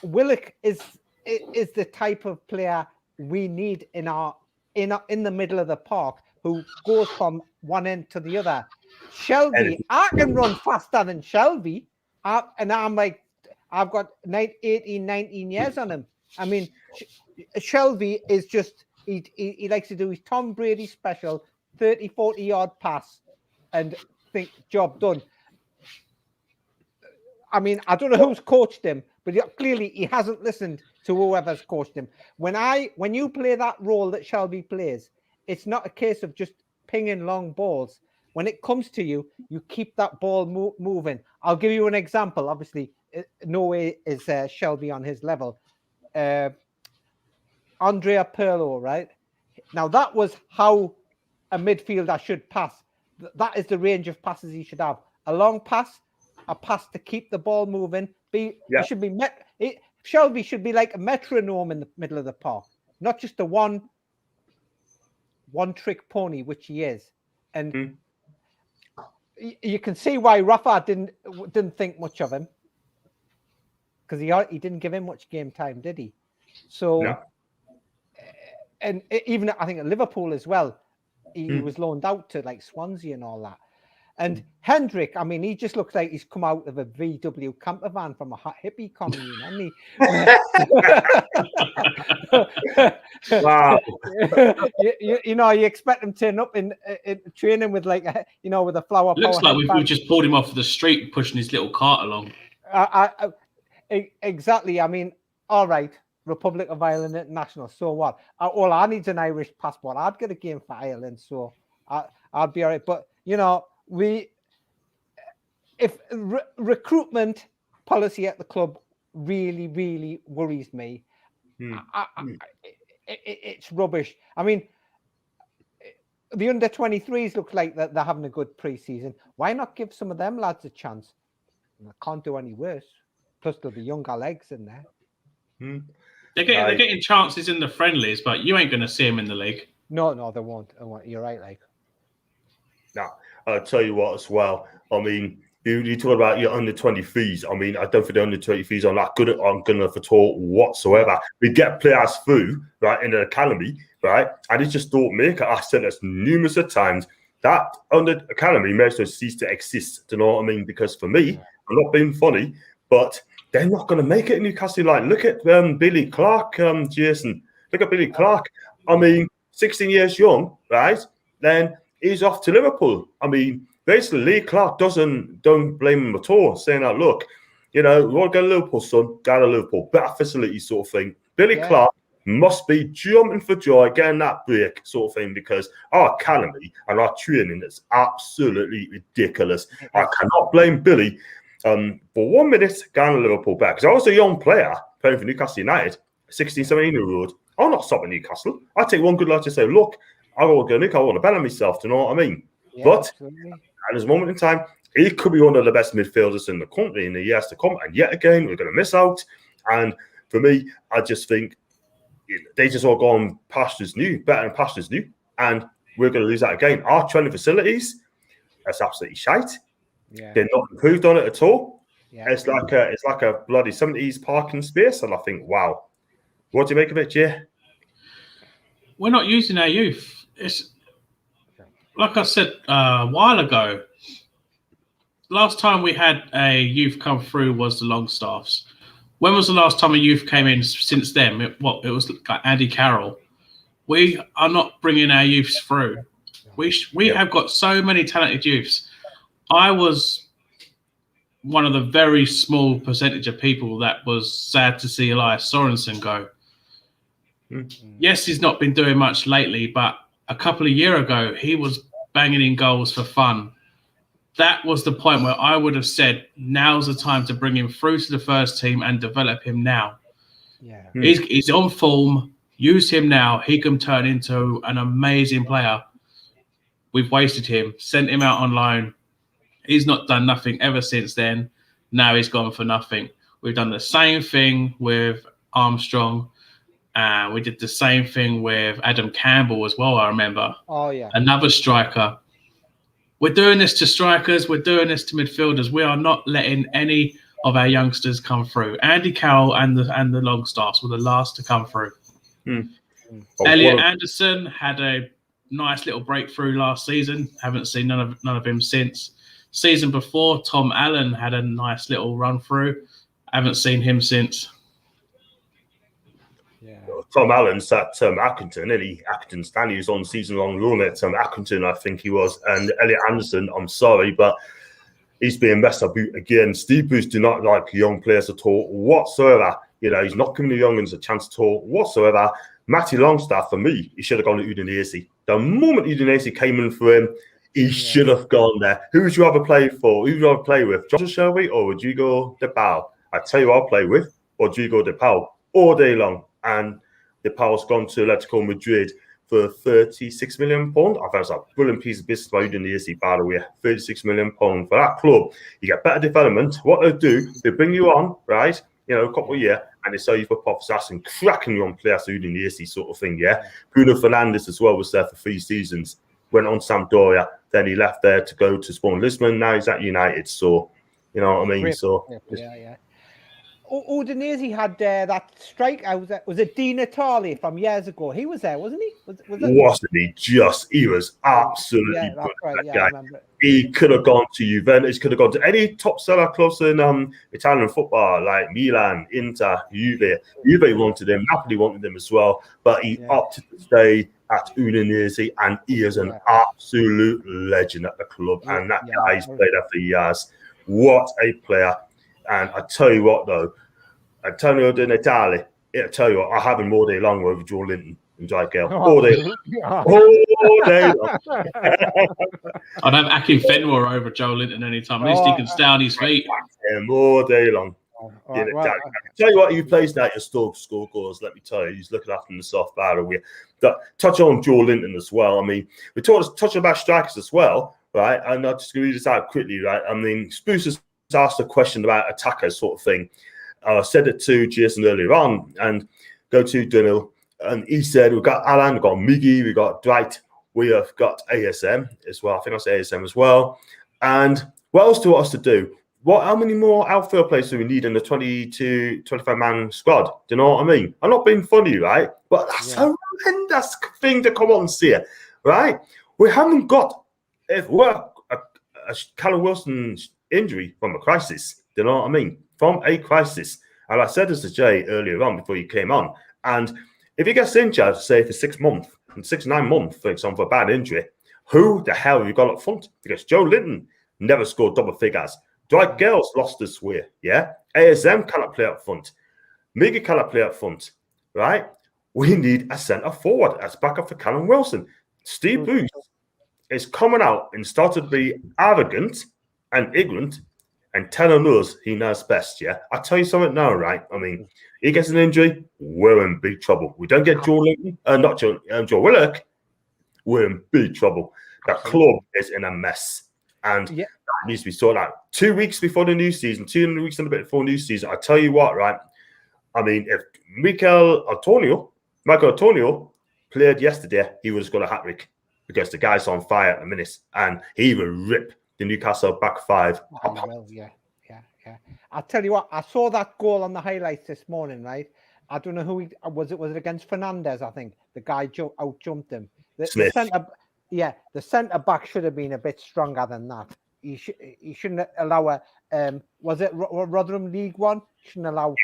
Willock is the type of player we need in the middle of the park, who goes from one end to the other. Shelvey, I can run faster than Shelvey. And I'm like, I've got 18, 19 years on him. I mean, Shelvey is just, he likes to do his Tom Brady special, 30, 40-yard pass and think, job done. I mean, I don't know who's coached him, but clearly he hasn't listened to whoever's coached him. When you play that role that Shelvey plays, it's not a case of just pinging long balls. when it comes to you, you keep that ball moving. I'll give you an example. Obviously, no way is Shelby on his level. Andrea Pirlo, right? Now, that was how a midfielder should pass. That is the range of passes he should have. A long pass, a pass to keep the ball moving. It should be Shelby should be like a metronome in the middle of the park, not just a one-trick pony, which he is. And you can see why Rafa didn't think much of him, because he didn't give him much game time, did he? So, no. And even I think at Liverpool as well, he was loaned out to like Swansea and all that. And Hendrick, I mean, he just looks like he's come out of a VW camper van from a hippie commune, hasn't he? Wow. You expect him to turn up in training with like, with a flower. Looks like we just pulled him off the street pushing his little cart along. Exactly. I mean, all right, Republic of Ireland International. So what? All I need is an Irish passport. I'd get a game for Ireland, so I'd be all right. But if recruitment policy at the club really, really worries me, it's rubbish. I mean, the under 23s look like that they're having a good pre-season. Why not give some of them lads a chance? I can't do any worse. Plus, there'll be younger legs in there. They're getting chances in the friendlies, but you ain't going to see them in the league. No, they won't. You're right, like. No, I'll tell you what as well. I mean, you talk about your under 23s. I mean, I don't think the under 23s are that good enough at all whatsoever. We get players through, right, in the academy, right, and it just don't make it. I said this numerous of times. That under academy may as well cease to exist. Do you know what I mean? Because for me, I'm not being funny, but they're not going to make it in Newcastle. Like, look at Billy Clark, Jason. Look at Billy Clark. I mean, 16 years young, right? Then he's off to Liverpool. I mean, basically, Lee Clark don't blame him at all, saying that, look, we want to go to Liverpool, son, go to Liverpool, better facilities sort of thing. Billy Clark must be jumping for joy, getting that break sort of thing, because our academy and our training is absolutely ridiculous. I cannot blame Billy for 1 minute going to Liverpool back, because I was a young player playing for Newcastle United, 16, 17-year-old. I'm not stopping Newcastle. I take one good luck to say, look, I want to go Nick, I want to better myself, do you know what I mean? Yeah, but absolutely. At this moment in time, he could be one of the best midfielders in the country in the years to come. And yet again, we're going to miss out. And for me, I just think they just all gone pastures new, better than pastures new. And we're going to lose that again. Our training facilities, that's absolutely shite. Yeah. They're not improved on it at all. Yeah. It's like a bloody 70s parking space. And I think, wow, what do you make of it, Jay? We're not using our youth. It's like I said a while ago. Last time we had a youth come through was the Longstaffs. When was the last time a youth came in since then? It was like Andy Carroll. We are not bringing our youths through. We have got so many talented youths. I was one of the very small percentage of people that was sad to see Elias Sorensen go. Yes, he's not been doing much lately, but a couple of years ago, he was banging in goals for fun. That was the point where I would have said, now's the time to bring him through to the first team and develop him now. Yeah, he's on form. Use him now. He can turn into an amazing player. We've wasted him, sent him out on loan. He's not done nothing ever since then. Now he's gone for nothing. We've done the same thing with Armstrong. We did the same thing with Adam Campbell as well, I remember. Oh, yeah. Another striker. We're doing this to strikers. We're doing this to midfielders. We are not letting any of our youngsters come through. Andy Carroll and the Longstaffs were the last to come through. Elliot Anderson had a nice little breakthrough last season. Haven't seen none of him since. Season before, Tom Allen had a nice little run through. Haven't seen him since. Tom Allen's at Accrington, Accrington Stanley was on season-long loan at Accrington, I think he was. And Elliot Anderson, I'm sorry, but he's being messed up again. Steve Bruce do not like young players at all whatsoever. He's not giving the young'uns a chance at all whatsoever. Matty Longstaff, for me, he should have gone to Udinese. The moment Udinese came in for him, He should have gone there. Who would you rather play for? Who would you rather play with? Joshua Shelby or Rodrigo De Paul? I tell you, I'll play with Rodrigo De Paul all day long. And De Paul's gone to Atletico Madrid for £36 million. I think it's a brilliant piece of business by Udinese, by the way. £36 million for that club. You get better development. What they do, they bring you on, right? You know, a couple of years, and they sell you for profits. That's and cracking young players, Udinese sort of thing, yeah. Bruno Fernandes as well was there for 3 seasons. Went on Sampdoria, then he left there to go to Sporting Lisbon. Now he's at United. So, you know what I mean? Great. So, yeah. Udinese had that striker. Was it Di Natale from years ago? He was there, wasn't he? Wasn't he just? He was absolutely good. Right. That Yeah, guy. I remember. He could have gone to Juventus. Could have gone to any top seller clubs in Italian football, like Milan, Inter, Juve. Juve wanted him. Napoli wanted him as well, but he opted to stay at Udinese, and he is an absolute legend at the club. And that guy's played there for years. What a player! And I tell you what, though, Antonio Di Natale, I tell you what, I have him all day long over Joe Linton and Dwight Gale. All day long. All day long. I'd have Akin Fenwar over Joe Linton anytime. At least he can stay on his feet. All day long. Right. Tell you what, he plays now, you still score goals, let me tell you. He's looking after himself by the way. Touch on Joe Linton as well. I mean, we touch about strikers as well, right? And I'll just read this out quickly, right? I mean, Spruce has asked a question about attackers sort of thing. I said it to Jason earlier on, and go to Dunhill, and he said, we've got Alan, we've got Miggy, we've got Dwight, we have got ASM as well. I think I say ASM as well. And what else do you want us to do? How many more outfield players do we need in the 25-man squad? Do you know what I mean? I'm not being funny, right? But that's a horrendous thing to come on and see it, right? We haven't got a Callum Wilson's injury from a crisis. Do you know what I mean? From a crisis. And I said this to Jay earlier on before you came on. And if he gets injured, say for 6 months, 9 months, for example, for a bad injury, who the hell have you got up front? Because Joe Linton never scored double figures. Dwight Gale's lost his way, yeah? ASM cannot play up front. Miggy cannot play up front, right? We need a centre forward as backup for Callum Wilson. Steve Bruce is coming out and started to be arrogant and ignorant and telling us he knows best, yeah? I'll tell you something now, right? I mean, he gets an injury, we're in big trouble. We don't get Joe Linton, Joe Willock, we're in big trouble. The club is in a mess. And that needs to be sorted out. 2 weeks before the new season, 2 weeks and a bit before new season, I tell you what, right? I mean, if Michael Antonio played yesterday, he would have got a hat-trick because the guy's on fire at the minute. And he will rip the Newcastle back five. Yeah. I'll tell you what, I saw that goal on the highlights this morning, right? I don't know who he was. Was it against Fernandes? I think the guy out-jumped him. Smith. The centre back should have been a bit stronger than that. He shouldn't allow was it Rotherham League One? Shouldn't allow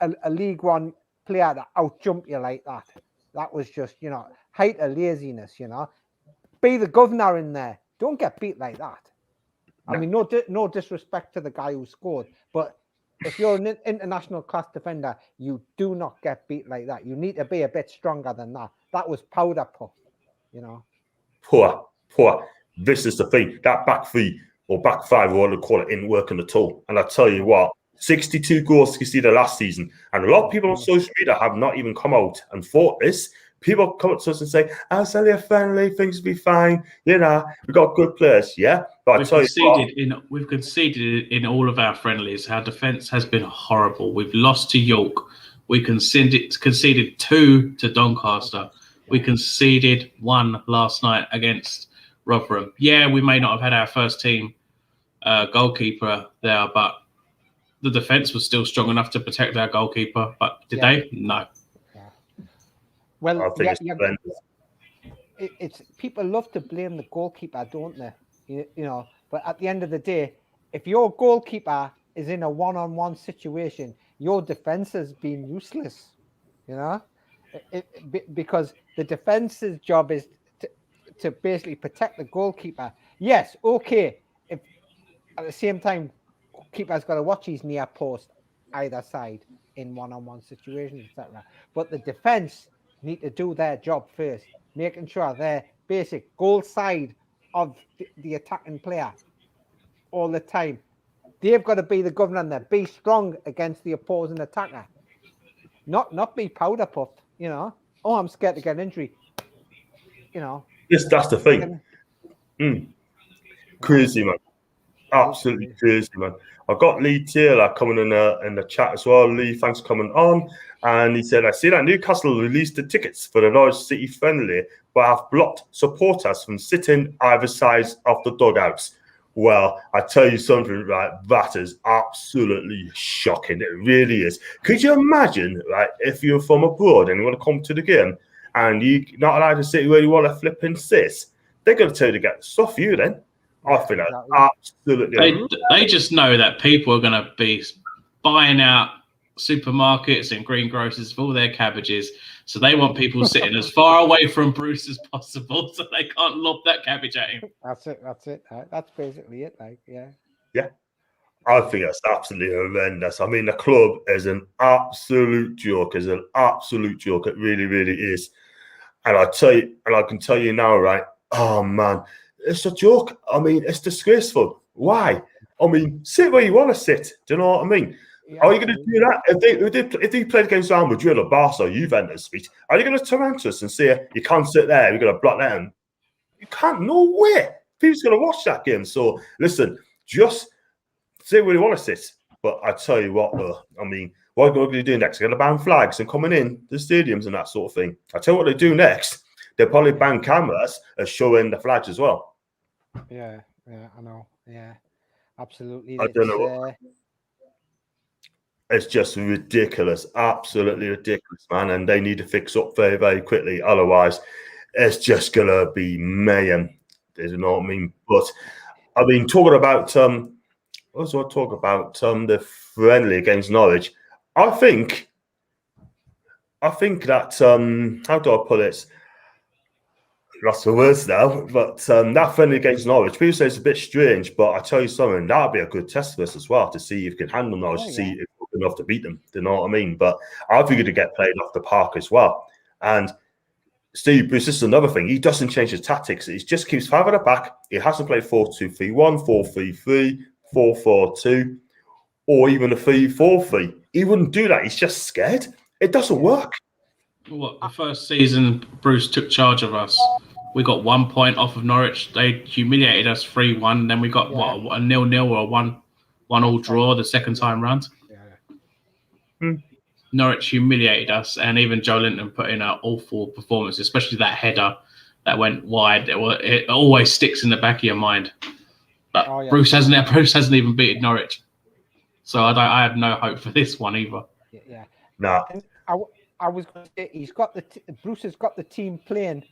a League One player to out-jump you like that. That was just, height of laziness, Be the governor in there. Don't get beat like that. I mean, no disrespect to the guy who scored, but if you're an international class defender, you do not get beat like that. You need to be a bit stronger than that. That was powder puff, Poor. This is the thing. That back three or back five, or what they call it, ain't working at all. And I tell you what, 62 goals conceded last season. And a lot of people on social media have not even come out and fought this. People come up to us and say, it's only a friendly, things will be fine. We've got good players, yeah? But we've conceded in all of our friendlies. Our defence has been horrible. We've lost to York. We conceded 2 to Doncaster. We conceded 1 last night against Rotherham. Yeah, we may not have had our first team goalkeeper there, but the defence was still strong enough to protect our goalkeeper. But did they? No. Well, I think it's people love to blame the goalkeeper, don't they? But at the end of the day, if your goalkeeper is in a one-on-one situation, your defense has been useless. Because the defense's job is to basically protect the goalkeeper. Yes, okay. If at the same time, keeper's got to watch his near post either side in one-on-one situations, etc. But the defense need to do their job first, making sure they're basic goal side of the attacking player all the time. They've got to be the governor there. Be strong against the opposing attacker. Not be powder puffed, you know. Oh, I'm scared to get an injury. You know. Yes, that's the thing. Crazy, man. Absolutely crazy, man. I've got Lee Taylor coming in the chat as well. Lee, thanks for coming on. And he said, I see that Newcastle released the tickets for the Norwich City friendly, but have blocked supporters from sitting either side of the dugouts. Well, I tell you something, right? That is absolutely shocking. It really is. Could you imagine, right, if you're from abroad and you want to come to the game and you're not allowed to sit where you want to flip and sit? They're going to tell you to get stuff you then. I think that's absolutely. They just know that people are going to be buying out supermarkets and greengrocers for all their cabbages. So they want people sitting as far away from Bruce as possible so they can't lob that cabbage at him. That's it. That's basically it. Like, yeah. Yeah. I think that's absolutely horrendous. I mean, the club is an absolute joke. It's an absolute joke. It really, really is. And I can tell you now, right? Oh, man. It's a joke. I mean, it's disgraceful. Why? I mean, sit where you want to sit. Do you know what I mean? Yeah, are you going to do that? If they played against Real Madrid or Barca or Juventus, are you going to turn around to us and say, you can't sit there, you're going to block them? You can't. No way. People's going to watch that game. So, listen, just sit where you want to sit. But I tell you what, though, I mean, what are we going to do next? They're going to ban flags and coming in the stadiums and that sort of thing. I tell you what they do next. They'll probably ban cameras as showing the flags as well. Yeah, I know. Yeah, absolutely. I don't know. It's just ridiculous, absolutely ridiculous, man. And they need to fix up very, very quickly. Otherwise, it's just gonna be mayhem. You know what I mean? But I mean, talking about the friendly against Norwich. I think that how do I put it? Lost the words now, but that friendly against Norwich, people say it's a bit strange, but I tell you something, that would be a good test for us as well to see if you can handle Norwich, to see if we're enough to beat them. Do you know what I mean? But I figured to get played off the park as well. And Steve Bruce, this is another thing. He doesn't change his tactics. He just keeps 5 at the back. He hasn't played 4-2-3-1, 4-3-3, 4-4-2, or even a 3-4-3. He wouldn't do that. He's just scared. It doesn't work. What, the first season Bruce took charge of us, we got 1 point off of Norwich. They humiliated us 3-1. Then we got a 0-0 or a 1-1 draw the second time round. Norwich humiliated us, and even Joe Linton put in an awful performance, especially that header that went wide. It always sticks in the back of your mind. But Bruce hasn't even beaten Norwich, so I have no hope for this one either. Yeah. No. I was going to say Bruce has got the team playing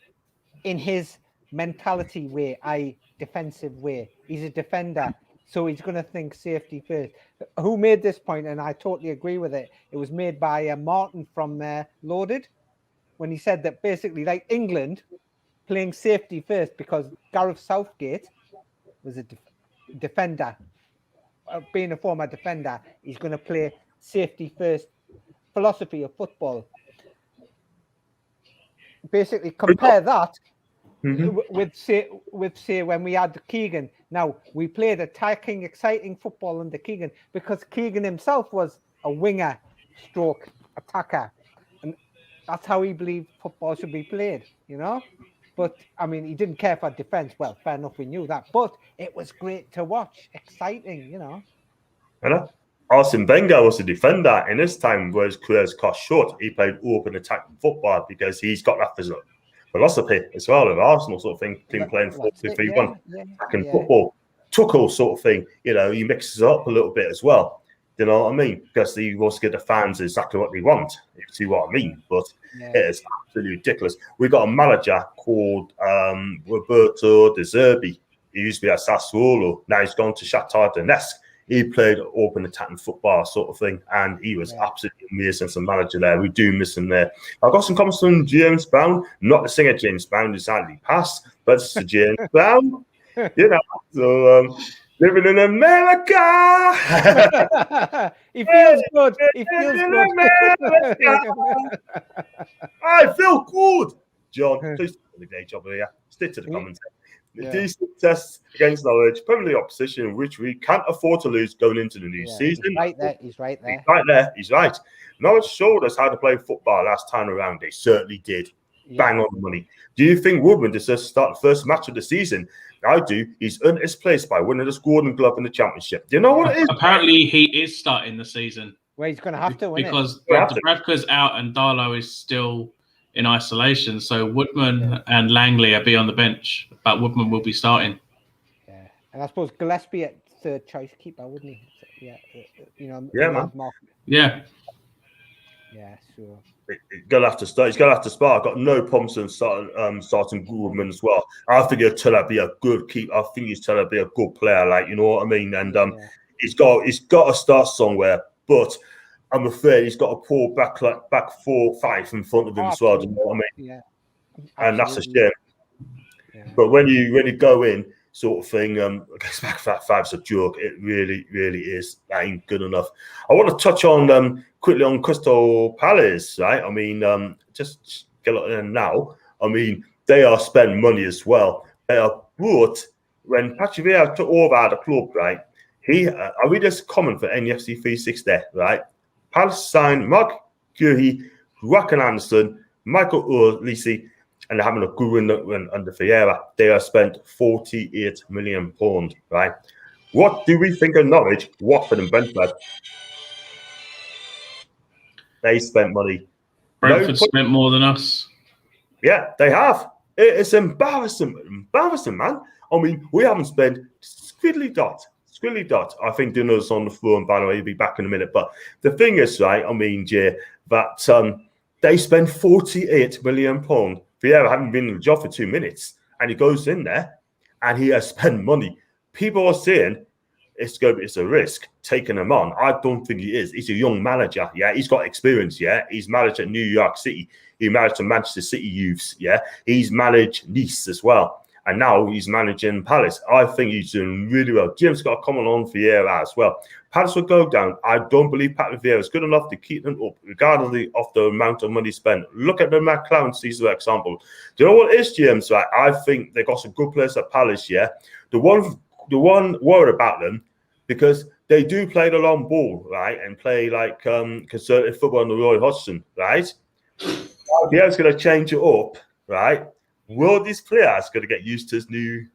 in his mentality way, defensive way. He's a defender, so he's going to think safety first. Who made this point? And I totally agree with it. It was made by Martin from Loaded, when he said that basically, like England, playing safety first, because Gareth Southgate was a defender. Being a former defender, he's going to play safety first philosophy of football. Basically, compare that with say when we had Keegan. Now, we played attacking, exciting football under Keegan because Keegan himself was a winger stroke attacker, and that's how he believed football should be played, you know. But I mean, he didn't care for defense. Well, fair enough, we knew that, but it was great to watch, exciting, you know. I know. Arsene Wenger was a defender in his time where his career's cut short. He played open attacking football because he's got that philosophy as well of Arsenal sort of thing, team playing 4-2-3-1, attacking football, Tuchel sort of thing. You know, he mixes it up a little bit as well. You know what I mean? Because he wants to give the fans exactly what they want, if you see what I mean. But it is absolutely ridiculous. We got a manager called Roberto De Zerbi. He used to be at Sassuolo. Now he's gone to Shakhtar Donetsk. He played open attacking football sort of thing, and he was absolutely amazing as a manager there. We do miss him there. I've got some comments from James Brown, not the singer James Brown, who sadly passed, but it's James Brown. You know, so living in America. He feels good. He feels good. I feel good. John, please do the day job here. Stick to the comments. Yeah. Decent tests against Norwich, probably the opposition, which we can't afford to lose going into the new season. He's right there. He's right there. He's right there. He's right. Norwich showed us how to play football last time around. They certainly did. Bang on the money. Do you think Woodman deserves to start the first match of the season? I do. He's earned his place by winning the Gordon Glove in the Championship. Do you know what it is? Apparently, he is starting the season. Well, he's going to have to win because it. Dubravka's out and Darlow is still in isolation. So Woodman and Langley will be on the bench, but Woodman will be starting. Yeah, and I suppose Gillespie at third choice keeper, wouldn't he? So, yeah, you know. Yeah, man. Yeah. Yeah, sure. He's gonna have to start. He's gonna have to start. I've got no problems in starting Woodman as well. I think he'll turn out to be a good keeper. I think he's turned out to be a good player. Like, you know what I mean? And he's got to start somewhere. But I'm afraid he's got to pull back 4-5 in front of him as well. Do you know what I mean? Yeah. And that's a shame. Yeah. But when you go in, sort of thing, against back 5's a joke. It really, really is. That ain't good enough. I want to touch on quickly on Crystal Palace, right? I mean, just get it in now. I mean, they are spending money as well. They are brought when Patrick Vieira took over the club, right? I read this comment for NFC 360, right? Palace signed Mark Curry, Joaquin Anderson, Michael Olise, and they're having a good run under Vieira. They have spent £48 million, right? What do we think of Norwich, Watford, and Brentford? They spent money. Brentford spent more than us. Yeah, they have. It's embarrassing, man. I mean, we haven't spent squiddly dot. I think Duno's on the floor, and by the way, he'll be back in a minute. But the thing is, right, I mean, Jay, that they spend £48 million. Vieira hasn't been in the job for 2 minutes, and he goes in there, and he has spent money. People are saying it's a risk taking him on. I don't think he is. He's a young manager, yeah. He's got experience, yeah. He's managed at New York City. He managed to Manchester City youths, yeah. He's managed Nice as well. And now he's managing Palace. I think he's doing really well. Jim's got a comment on Vieira as well. Palace will go down. I don't believe Patrick Vieira is good enough to keep them up, regardless of the amount of money spent. Look at the McLaren season example. Do you know what it is, James? Right? I think they got some good players at Palace, yeah. The one worried about them, because they do play the long ball, right, and play like conservative football under Roy Hodgson, right? Vieira's going to change it up, right? Will these players going to get used to his new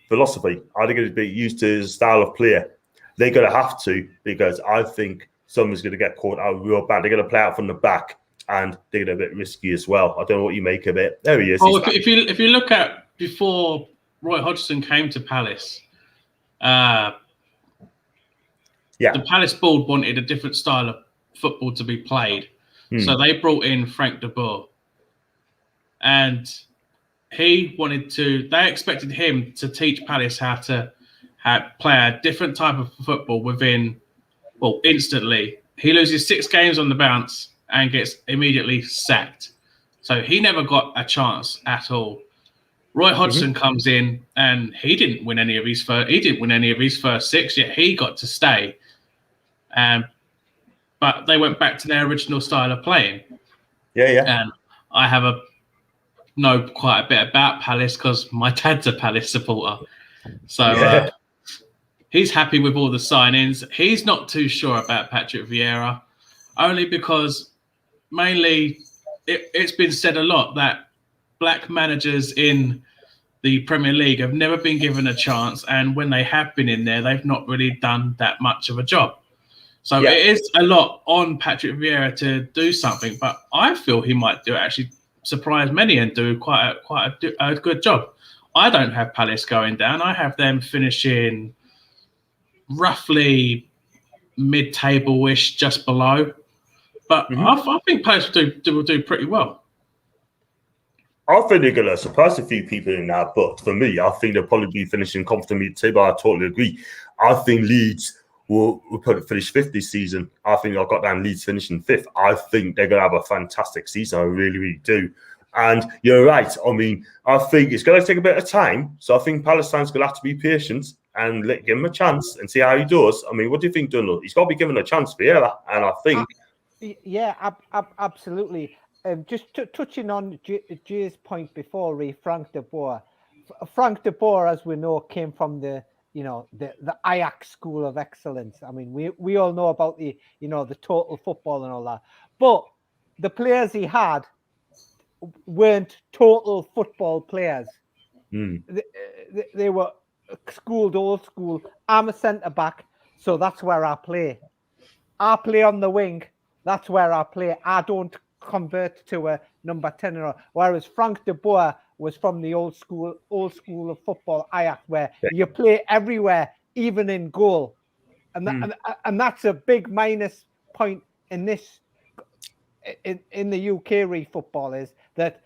philosophy? Are they going to be used to his style of play? They're going to have to, because I think someone's going to get caught out real bad. They're going to play out from the back, and they're going to be a bit risky as well. I don't know what you make of it. There he is. Well, if you look at before Roy Hodgson came to Palace, the Palace board wanted a different style of football to be played. So they brought in Frank de Boer. And they expected him to teach Palace how to play a different type of football instantly. He loses 6 games on the bounce and gets immediately sacked. So he never got a chance at all. Roy Hodgson comes in, and he didn't win any of his first 6, yet he got to stay. But they went back to their original style of playing. Yeah. And I know quite a bit about Palace because my dad's a Palace supporter. So he's happy with all the signings. He's not too sure about Patrick Vieira, only because mainly it's been said a lot that black managers in the Premier League have never been given a chance, and when they have been in there, they've not really done that much of a job. So it is a lot on Patrick Vieira to do something, but I feel he might surprise many and do quite a good job. I don't have Palace going down. I have them finishing roughly mid-table-ish, just below. But I think Palace will do pretty well. I think they're going to surprise a few people in that, but for me, I think they'll probably be finishing comfortably mid-table. I totally agree. I think Leeds will probably finish 5th this season. I think I've got down Leeds finishing 5th. I think they're going to have a fantastic season. I really, really do. And you're right. I mean, I think it's going to take a bit of time. So I think Palestine's going to have to be patient and give him a chance and see how he does. I mean, what do you think, Dunno? He's got to be given a chance, Vieira. And I think... Yeah, absolutely. just touching on Jay's point before, Frank de Boer. Frank de Boer, as we know, came from the Ajax school of excellence. I mean, we all know about the total football and all that, but the players he had weren't total football players. They were schooled old school. I'm a centre back, so that's where I play. I play on the wing. That's where I play. I don't convert to a number 10 or whereas Frank de Boer was from the old school of football, Ajax, where you play everywhere, even in goal, and that's a big minus point in this in the UK football is that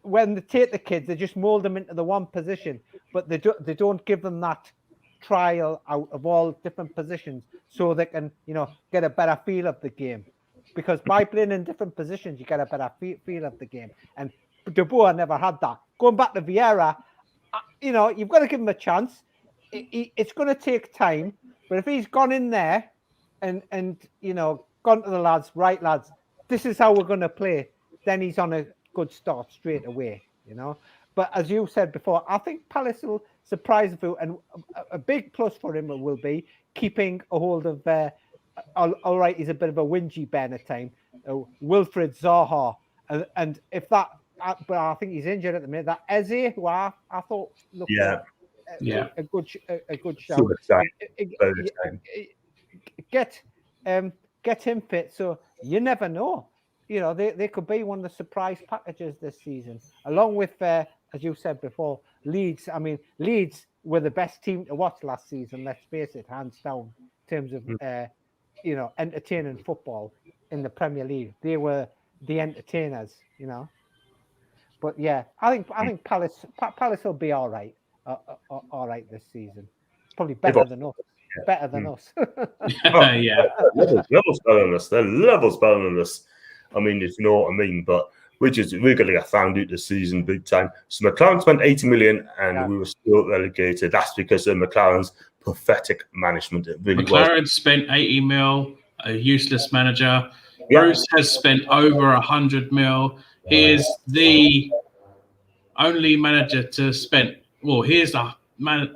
when they take the kids, they just mold them into the one position, but they don't give them that trial out of all different positions so they can get a better feel of the game, because by playing in different positions you get a better feel of the game, and De Boer never had that. Going back to Vieira, you've got to give him a chance. It's going to take time, but if he's gone in there and gone to the lads, right lads, this is how we're going to play, then he's on a good start straight away, But as you said before, I think Palace will surprise the and a big plus for him will be keeping a hold of. All right, he's a bit of a whingy Ben at time. Wilfred Zaha, and if that, but I think he's injured at the minute. That Eze, who I thought looked a good shout. Get him fit, so you never know. They could be one of the surprise packages this season, along with, as you said before, Leeds. I mean, Leeds were the best team to watch last season. Let's face it, hands down, in terms of entertaining football in the Premier League. They were the entertainers, But yeah, I think Palace will be all right, all right this season. Probably better than us. Better than us. Yeah, levels better than us. They're levels better than us. I mean, if you know what I mean, but we're going to get found out this season big time. So McLaren spent 80 million and we were still relegated. That's because of McLaren's pathetic management. It really McLaren spent 80 mil, a useless manager. Bruce has spent over 100 mil. He is the only manager to spend. Well, here's the man.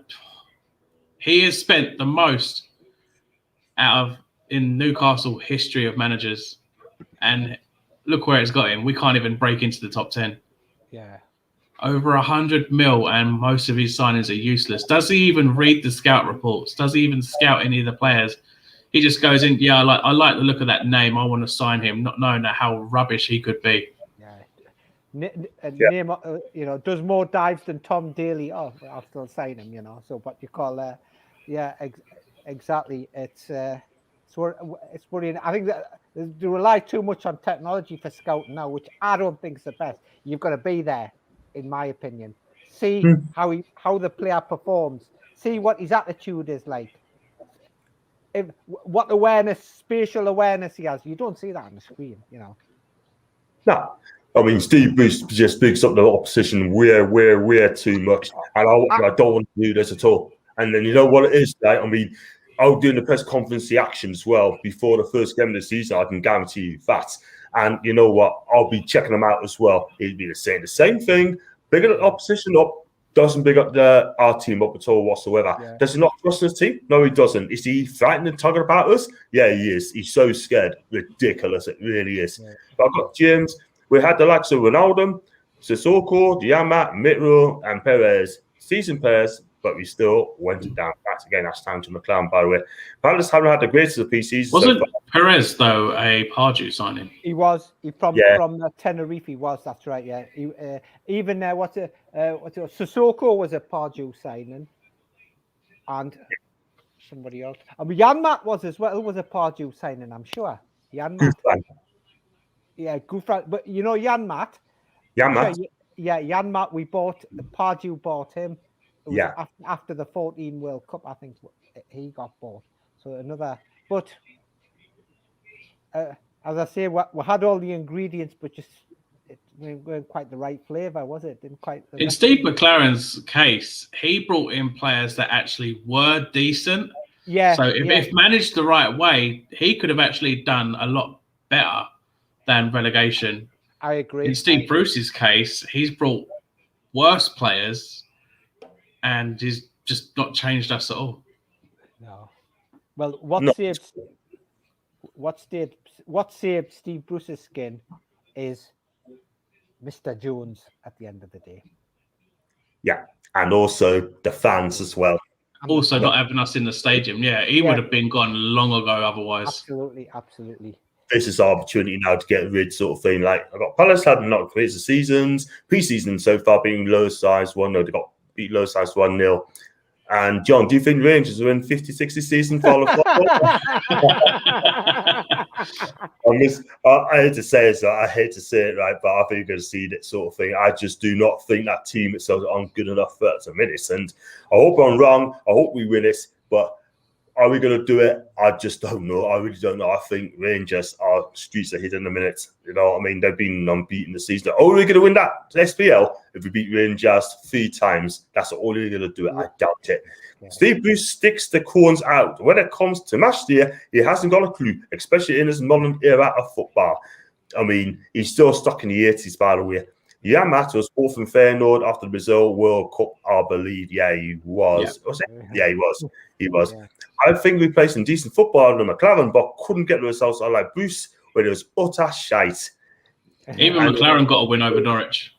He has spent the most in Newcastle history of managers, and look where it's got him. We can't even break into the top 10. Yeah. Over 100 mil, and most of his signings are useless. Does he even read the scout reports? Does he even scout any of the players? He just goes in, I like the look of that name. I want to sign him, not knowing how rubbish he could be. Name, does more dives than Tom Daly. Oh, I'll still sign him, So what you call, exactly. It's worrying. I think that they rely too much on technology for scouting now, which I don't think is the best. You've got to be there, in my opinion. See how the player performs. See what his attitude is like. What spatial awareness he has. You don't see that on the screen, No. I mean, Steve Bruce just bigs up the opposition way too much. And I don't want to do this at all. And then you know what it is, right? I mean, I'll do in the press conference the action as well before the first game of the season. I can guarantee you that. And you know what? I'll be checking them out as well. He'd be saying the same thing. Bigging the opposition up. Doesn't big up our team up at all whatsoever. Yeah. Does he not trust his team? No, he doesn't. Is he frightened and talking about us? Yeah, he is. He's so scared. Ridiculous. It really is. Yeah. But I've got James. We had the likes of Ronaldo, Sissoko, Diamat, Mitro, and Perez. Season players, but we still went down. That's again, that's down to McLaren, by the way. Palace haven't had the greatest of PCs. Wasn't Perez, though, a Pardew signing? He was. From Tenerife, he was. That's right, yeah. Even Sissoko was a Pardew signing. And somebody else. I mean, Janmaat was as well. Was a Pardew signing, I'm sure. Janmaat. Yeah, Gouffran. But Janmaat. Janmaat. Yeah, Janmaat. Pardew bought him. After the 14 World Cup, I think he got bought. So another. But as I say, we had all the ingredients, but just it weren't quite the right flavour, was it? Didn't quite. In Steve McLaren's case, he brought in players that actually were decent. Yeah. So if managed the right way, he could have actually done a lot better. than relegation. I agree. In Steve Bruce's case, he's brought worse players, and he's just not changed us at all. No. Well, what saved Steve Bruce's skin is Mr. Jones at the end of the day. Yeah, and also the fans as well. Also, not having us in the stadium. Yeah, he would have been gone long ago otherwise. Absolutely. This is our opportunity now to get rid, sort of thing. Like, I've got Palace having not created the seasons, pre-season so far being low-sized 1-0. They got beat low-sized 1-0. And John, do you think Rangers will win 50-60 season for all of football? I hate to say it, I hate to say it, right? But I think you're going to see that sort of thing. I just do not think that team itself is good enough for it a minute. And I hope I'm wrong. I hope we win this. But are we going to do it? I just don't know. I really don't know. I think Rangers are streets ahead in a minute. You know what I mean? They've been unbeaten this season. Oh, are we going to win that SPL if we beat Rangers 3 times? That's all we're going to do it. I doubt it. Yeah. Steve Bruce sticks the corns out. When it comes to match day, he hasn't got a clue, especially in his modern era of football. I mean, he's still stuck in the 80s, by the way. Yeah, Matt was both in Feyenoord after the Brazil World Cup, I believe. Yeah, he was. Yeah. Was it? Yeah, he was. He was. Yeah. I think we played some decent football under McLaren, but couldn't get the results I like Bruce, where it was utter shite. Even McLaren got a win over Norwich.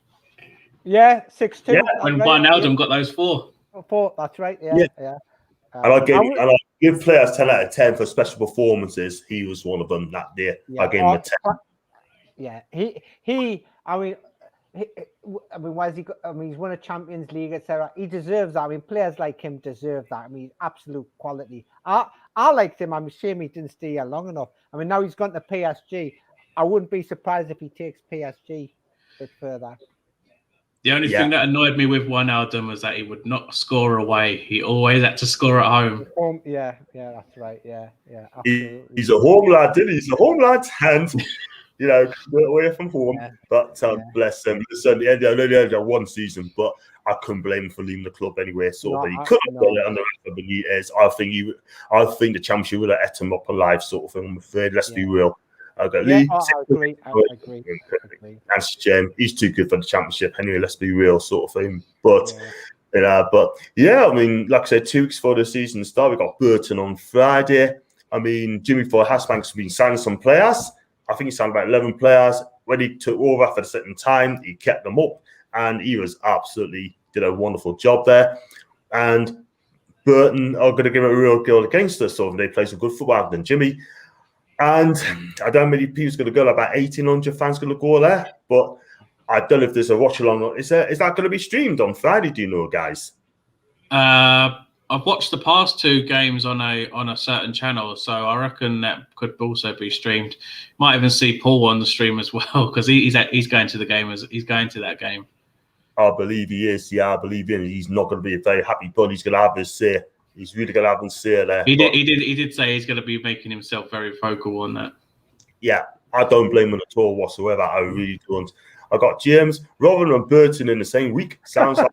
Yeah, 6-2. Yeah, when Wijnaldum got those 4. 4, that's right. Yeah. And I give players 10 out of 10 for special performances. He was one of them that day. Yeah. I gave him a 10. Yeah, why has he got? I mean, he's won a Champions League, etc. He deserves that. I mean, players like him deserve that. I mean, absolute quality. I liked him. I'm ashamed he didn't stay here long enough. I mean, now he's gone to PSG. I wouldn't be surprised if he takes PSG a bit further. The only thing that annoyed me with Wijnaldum was that he would not score away. He always had to score at home. Yeah, that's right. Yeah, absolutely. He's a home lad, didn't he? He's a home lad, and you know, away from home. Yeah. But bless him. Listen, he only had 1 season, but I couldn't blame him for leaving the club anyway. So he could have done it under Benitez. I think the championship would have ate him up alive, sort of thing. I'm afraid. Let's be real. I agree. That's a shame. He's too good for the championship anyway. Let's be real, sort of thing. But I mean, like I said, 2 weeks before the season start, we got Burton on Friday. I mean, Jimmy Hasbank's been signing some players. I think he signed about 11 players. When he took over for a certain time, he kept them up, and he did a wonderful job there. And Burton are going to give it a real go against us, so they play some good football than Jimmy. And I don't know how many people's going to go, about 1,800 fans going to go there. But I don't know if there's a watch along. Is that going to be streamed on Friday? Do you know, guys? I've watched the past 2 games on a certain channel, so I reckon that could also be streamed. Might even see Paul on the stream as well, because he's going to the game he's going to that game. I believe he is. Yeah, I believe in. He's not going to be a very happy bunny. He's going to have his say. He's really going to have his say there. He did say he's going to be making himself very vocal on that. Yeah, I don't blame him at all whatsoever. I really don't. I got James, Robin, and Burton in the same week. Sounds like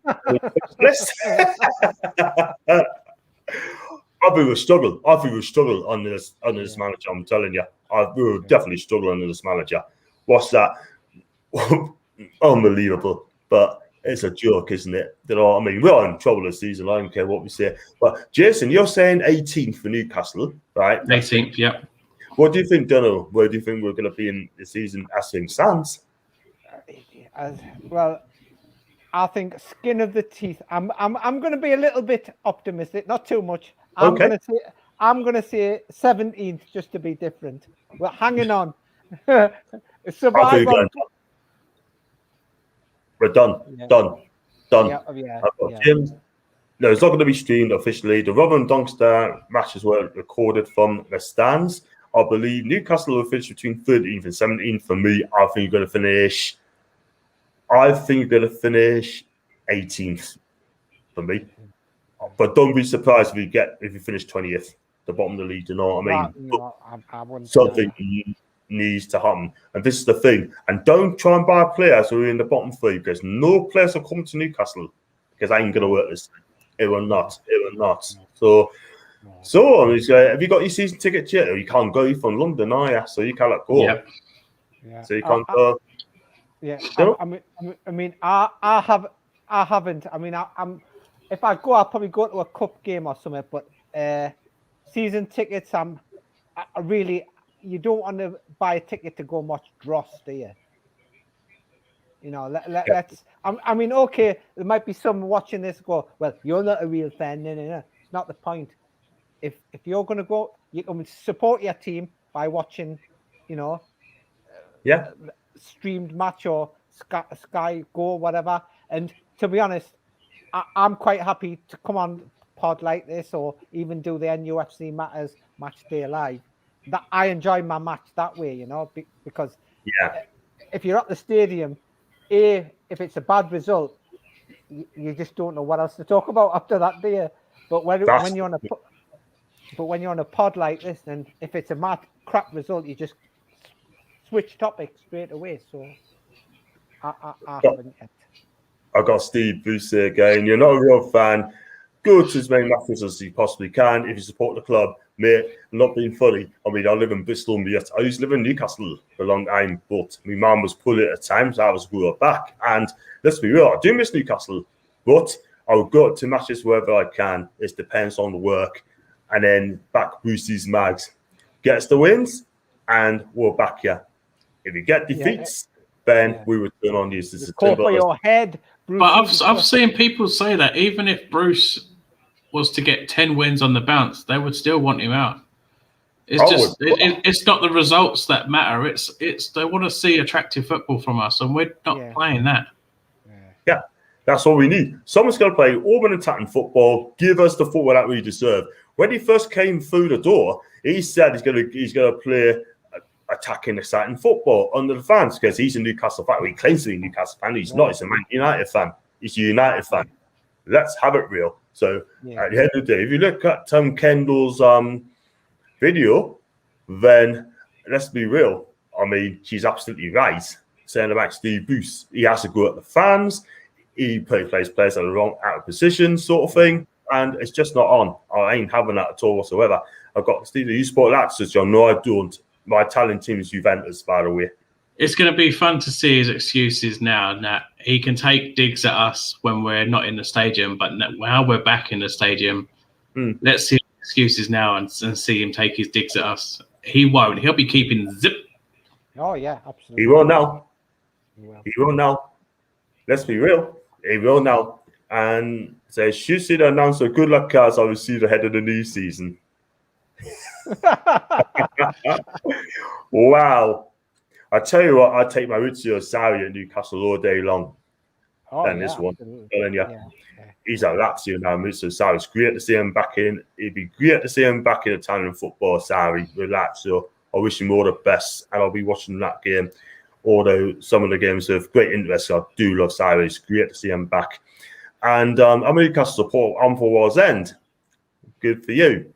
list. I think we'll struggle. Under this manager. I'm telling you, we will definitely struggle under this manager. What's that? Unbelievable, but it's a joke, isn't it? You know what I mean? We're in trouble this season. I don't care what we say. But Jason, you're saying 18th for Newcastle, right? 18th, yeah. What do you think, Dunno? Where do you think we're going to be in the season as things stands? Well, I think skin of the teeth. I'm going to be a little bit optimistic, not too much. I'm going to say 17th just to be different. We're hanging on. Survive on. We're done. Yeah. Done. Yeah. James. No, it's not going to be streamed officially. The Rotherham Doncaster matches were recorded from the stands. I believe Newcastle will finish between 13th and 17th. For me, I think you're going to finish 18th for me. But don't be surprised if you finish 20th, the bottom of the league. You know what I mean? I wouldn't. Something needs to happen, and this is the thing. And don't try and buy players who are in the bottom 3, because no players will come to Newcastle, because I ain't going to work this time. It will not. So have you got your season ticket yet? You can't go from London, are you? So you can't go. Yep. Yeah. So you can't. Yeah. No? I haven't. I mean, I'm. If I go, I'll probably go to a cup game or something. But season tickets, I really. You don't want to buy a ticket to go and watch Dross, do you? You know, let's. I mean, okay, there might be some watching this go, well, you're not a real fan. No. It's not the point. If you're going to go, you can support your team by watching, you know, Yeah. streamed match or Sky Go, whatever. And to be honest, I'm quite happy to come on pod like this or even do the NUFC Matters match day live. That I enjoy my match that way, you know, because if you're at the stadium, if it's a bad result, you just don't know what else to talk about after that, do you? But when you're on a pod like this, and if it's a crap result, you just switch topics straight away. So I haven't yet. I got Steve Bruce here again. You're not a real fan. Go to as many matches as you possibly can if you support the club, mate. Not being funny. I mean, I live in Bristol, and I used to live in Newcastle for a long time, but my mum was pulling at times. I was grew up back, and let's be real, I do miss Newcastle, but I'll go to matches wherever I can. It depends on the work, and then back Brucey's mags, gets the wins, and we'll back you. If you get defeats, then we will turn on you. Call for your head. Bruce, but I've seen people say that even if Bruce was to get 10 wins on the bounce, they would still want him out. It's it's not the results that matter. It's they want to see attractive football from us, and we're not playing that. Yeah, that's all we need. Someone's going to play open attacking football. Give us the football that we deserve. When he first came through the door, he said he's going to play attacking, exciting football under the fans because he's a Newcastle fan. He claims to be a Newcastle fan. He's not. He's a Man United fan. He's a United fan. Let's have it real. So at the end of the day, if you look at Tom Kendall's video, then let's be real. I mean, she's absolutely right. Saying about Steve Bruce, he has to go at the fans. He plays players that are wrong out of position, sort of thing, and it's just not on. I ain't having that at all whatsoever. I've got Steve. You support that, so John? No, I don't. My Italian team is Juventus, by the way. It's going to be fun to see his excuses now. That he can take digs at us when we're not in the stadium, but now we're back in the stadium. Let's see his excuses now and see him take his digs at us. He won't. He'll be keeping zip. Oh yeah, absolutely. He will now. He will now. Let's be real. He will now. And so Shusi the announcer, good luck, guys. I'll see the head of the new season. Wow. I tell you what, I'd take my Maurizio Sarri at Newcastle all day long. This one. He's at Lazio now. Maurizio Sarri. It's great to see him back in. It'd be great to see him back in Italian football, Sarri, with Lazio. I wish him all the best, and I'll be watching that game. Although some of the games are of great interest, I do love Sarri. It's great to see him back. And I'm a Newcastle support. I'm for Wall's End. Good for you.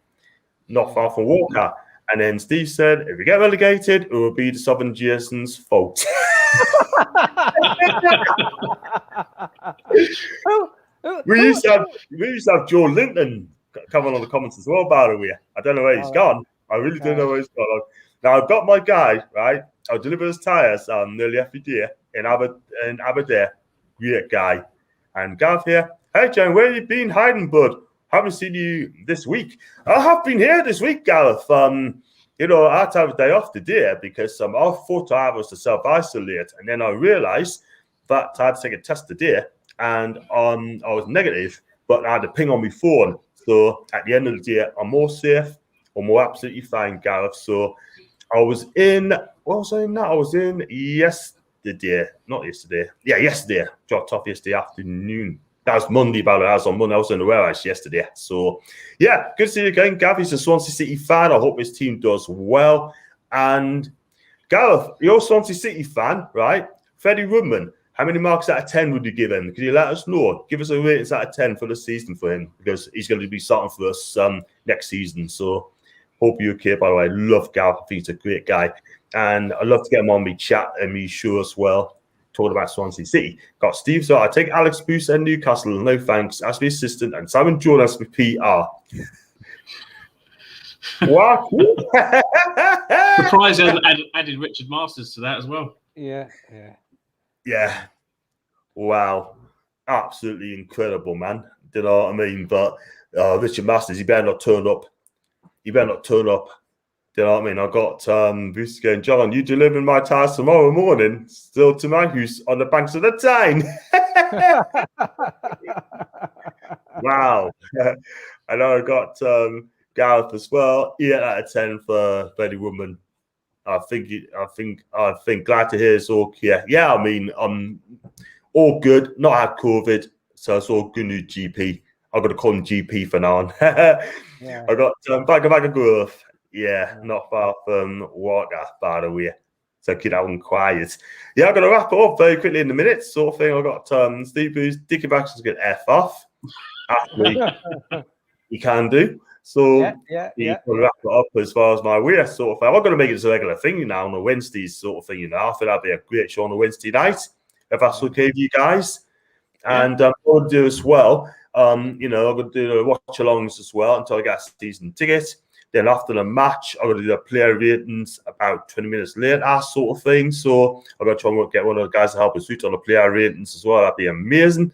Not far from Walker. And then Steve said, if we get relegated, it will be the Southern Jason's fault. We used to have Joe Linton coming on the comments as well, by the way. I don't know where he's gone. I really don't know where he's gone. Now, I've got my guy, right? I'll deliver his tyres nearly every day in Aberdeen. Great guy. And Gav here. Hey, John, where you been hiding, bud? Haven't seen you this week. I have been here this week, Gareth. I had to have a day off today because I thought I was to self-isolate, and then I realised that I had to take a test today, and I was negative, but I had a ping on my phone. So at the end of the day, I'm more safe. I'm more absolutely fine, Gareth. So I was in. What was I in now? I was in yesterday. Not yesterday. Yeah, yesterday. Dropped off yesterday afternoon. That was Monday, by the way. I was on Monday. I was in the warehouse yesterday. So, yeah, good to see you again. Gav, a Swansea City fan. I hope his team does well. And Gareth, you're a Swansea City fan, right? Freddie Rudman, how many marks out of 10 would you give him? Can you let us know? Give us a rating out of 10 for the season for him because he's going to be starting for us next season. So, hope you're okay, by the way. Love Gav. I think he's a great guy. And I'd love to get him on me chat and me show as well. Talking about Swansea City. Got Steve, so I take Alex Bruce and Newcastle. No thanks. As my assistant and Simon Jordan as my PR. What? Surprised he hasn't added Richard Masters to that as well. Yeah. Yeah. Wow. Absolutely incredible, man. Do you know what I mean? But Richard Masters, he better not turn up. Do you know what I mean? I got Bruce going, John, you delivering my tires tomorrow morning, still to my house on the banks of the Tyne. Wow. I know I got Gareth as well. 8 out of 10 for Betty Woodman. I think glad to hear it's okay. Yeah, I mean, all good. Not had COVID, so it's all good new GP. I'm gonna call him GP for now on. Yeah. I got back of growth. Yeah, not far from Walker, by the way. So keep that one quiet. Yeah, I'm gonna wrap it up very quickly in a minute. Sort of thing. I got Steve Booth, Dickie Baxter's get F off. Actually, he can do. So yeah. We'll wrap it up as far as my way sort of thing. I'm gonna make it as a regular thing now on a Wednesdays sort of thing. You know, I think that'd be a great show on a Wednesday night, if that's okay with you guys. And what I'll do as well, you know, I'm gonna do the watch-alongs as well until I get a season ticket. Then after the match, I'm going to do the player ratings about 20 minutes later, sort of thing. So I'm going to try and get one of the guys to help us out on the player ratings as well. That'd be amazing.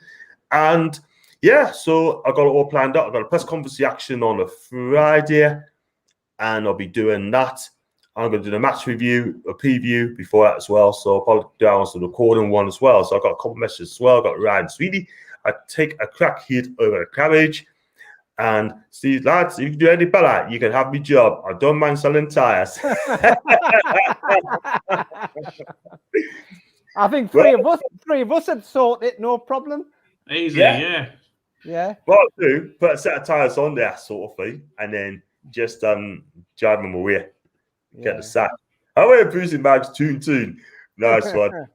And yeah, so I got it all planned out. I got a press conference reaction on a Friday, and I'll be doing that. I'm going to do the match review, a preview before that as well. So I'll probably do also the recording one as well. So I've got a couple of messages as well. I've got Ryan Sweetie. I take a crack hit over the cabbage. And Steve, lads, if you can do any better, you can have me job. I don't mind selling tires. I think three of us had sorted it, no problem. Easy, yeah. What I'll do, put a set of tires on there, sort of thing, and then just drive them away. Get the sack. I wear Brucey Mags tune. Nice one.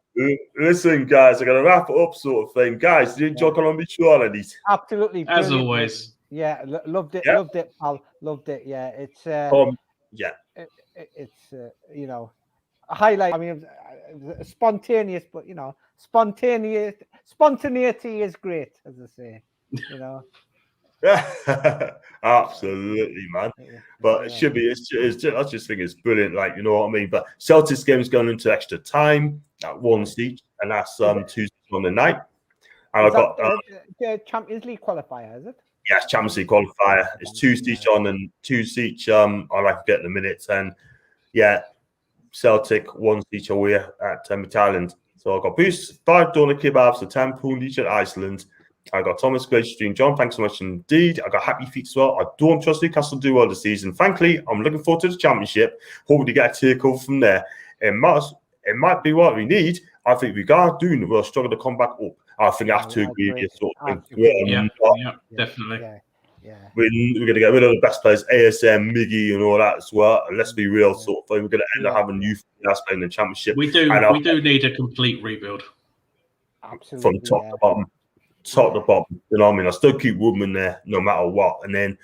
Listen, guys, I'm gonna wrap it up, sort of thing. Guys, did you enjoy on me show on these? Absolutely. As always. Yeah, loved it. Yeah. Loved it, pal. Loved it. Yeah, it's it's you know, a highlight. I mean, spontaneous, but you know, spontaneity is great, as I say. You know. Absolutely, man. But it should be. It's just, I just think it's brilliant. Like, you know what I mean. But Celtics game's going into extra time at once each, and that's Tuesday on the night. And I've got Champions League qualifier, is it? Yes, Champions League qualifier. It's 2 each on and 2 each. I like to get the minutes, and yeah, Celtic 1 each away at Thailand. So I got Boost, 5 doner kebabs, a 10 pound each at Iceland. I got Thomas Great Stream John. Thanks so much indeed. I got Happy Feet as well. I don't trust Newcastle to do well this season. Frankly, I'm looking forward to the championship. Hoping to get a takeover from there. It might be what we need. I think we got doing. We'll struggle to come back up. I think I have to agree with you. Sort of thing. Yeah, definitely. Yeah. We're going to get rid of the best players, ASM, Miggy, and all that as well. And let's be real, sort of thing. We're going to end up having youth players playing the championship. We do need a complete rebuild. Absolutely. From top to bottom. Top to bottom. You know what I mean? I still keep Woodman there no matter what. And then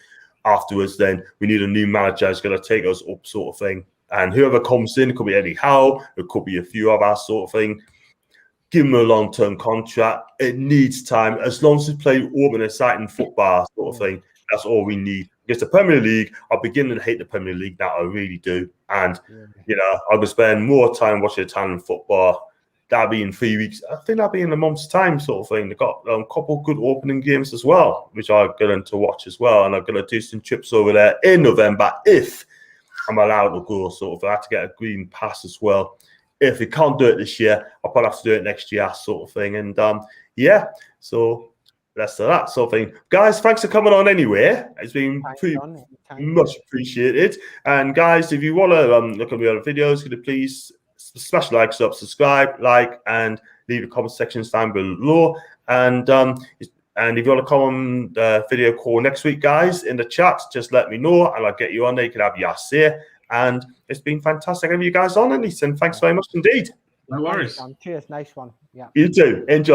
afterwards, then we need a new manager who's going to take us up, sort of thing. And whoever comes in, it could be Eddie Howe, it could be a few of us, sort of thing. Give him a long-term contract. It needs time. As long as we play open, exciting football, sort of thing, that's all we need. Because the Premier League, I'm beginning to hate the Premier League now. I really do. And, you know, I'm going to spend more time watching Italian football. That'll be in 3 weeks. I think that'll be in a month's time, sort of thing. They've got a couple of good opening games as well, which I'm going to watch as well. And I'm going to do some trips over there in November if I'm allowed to go, sort of. I have to get a green pass as well. If we can't do it this year, I'll probably have to do it next year, sort of thing. And yeah, so that's that sort of thing. Guys, thanks for coming on anyway. It's been pretty much appreciated. And guys, if you want to look at the other videos, could you please smash like, subscribe, and leave a comment section down below. And if you want to come on the video call next week, guys, in the chat, just let me know and I'll get you on there. You can have your say. And it's been fantastic having you guys on, and thanks very much indeed. No worries. Cheers. Nice one. Yeah. You too. Enjoy.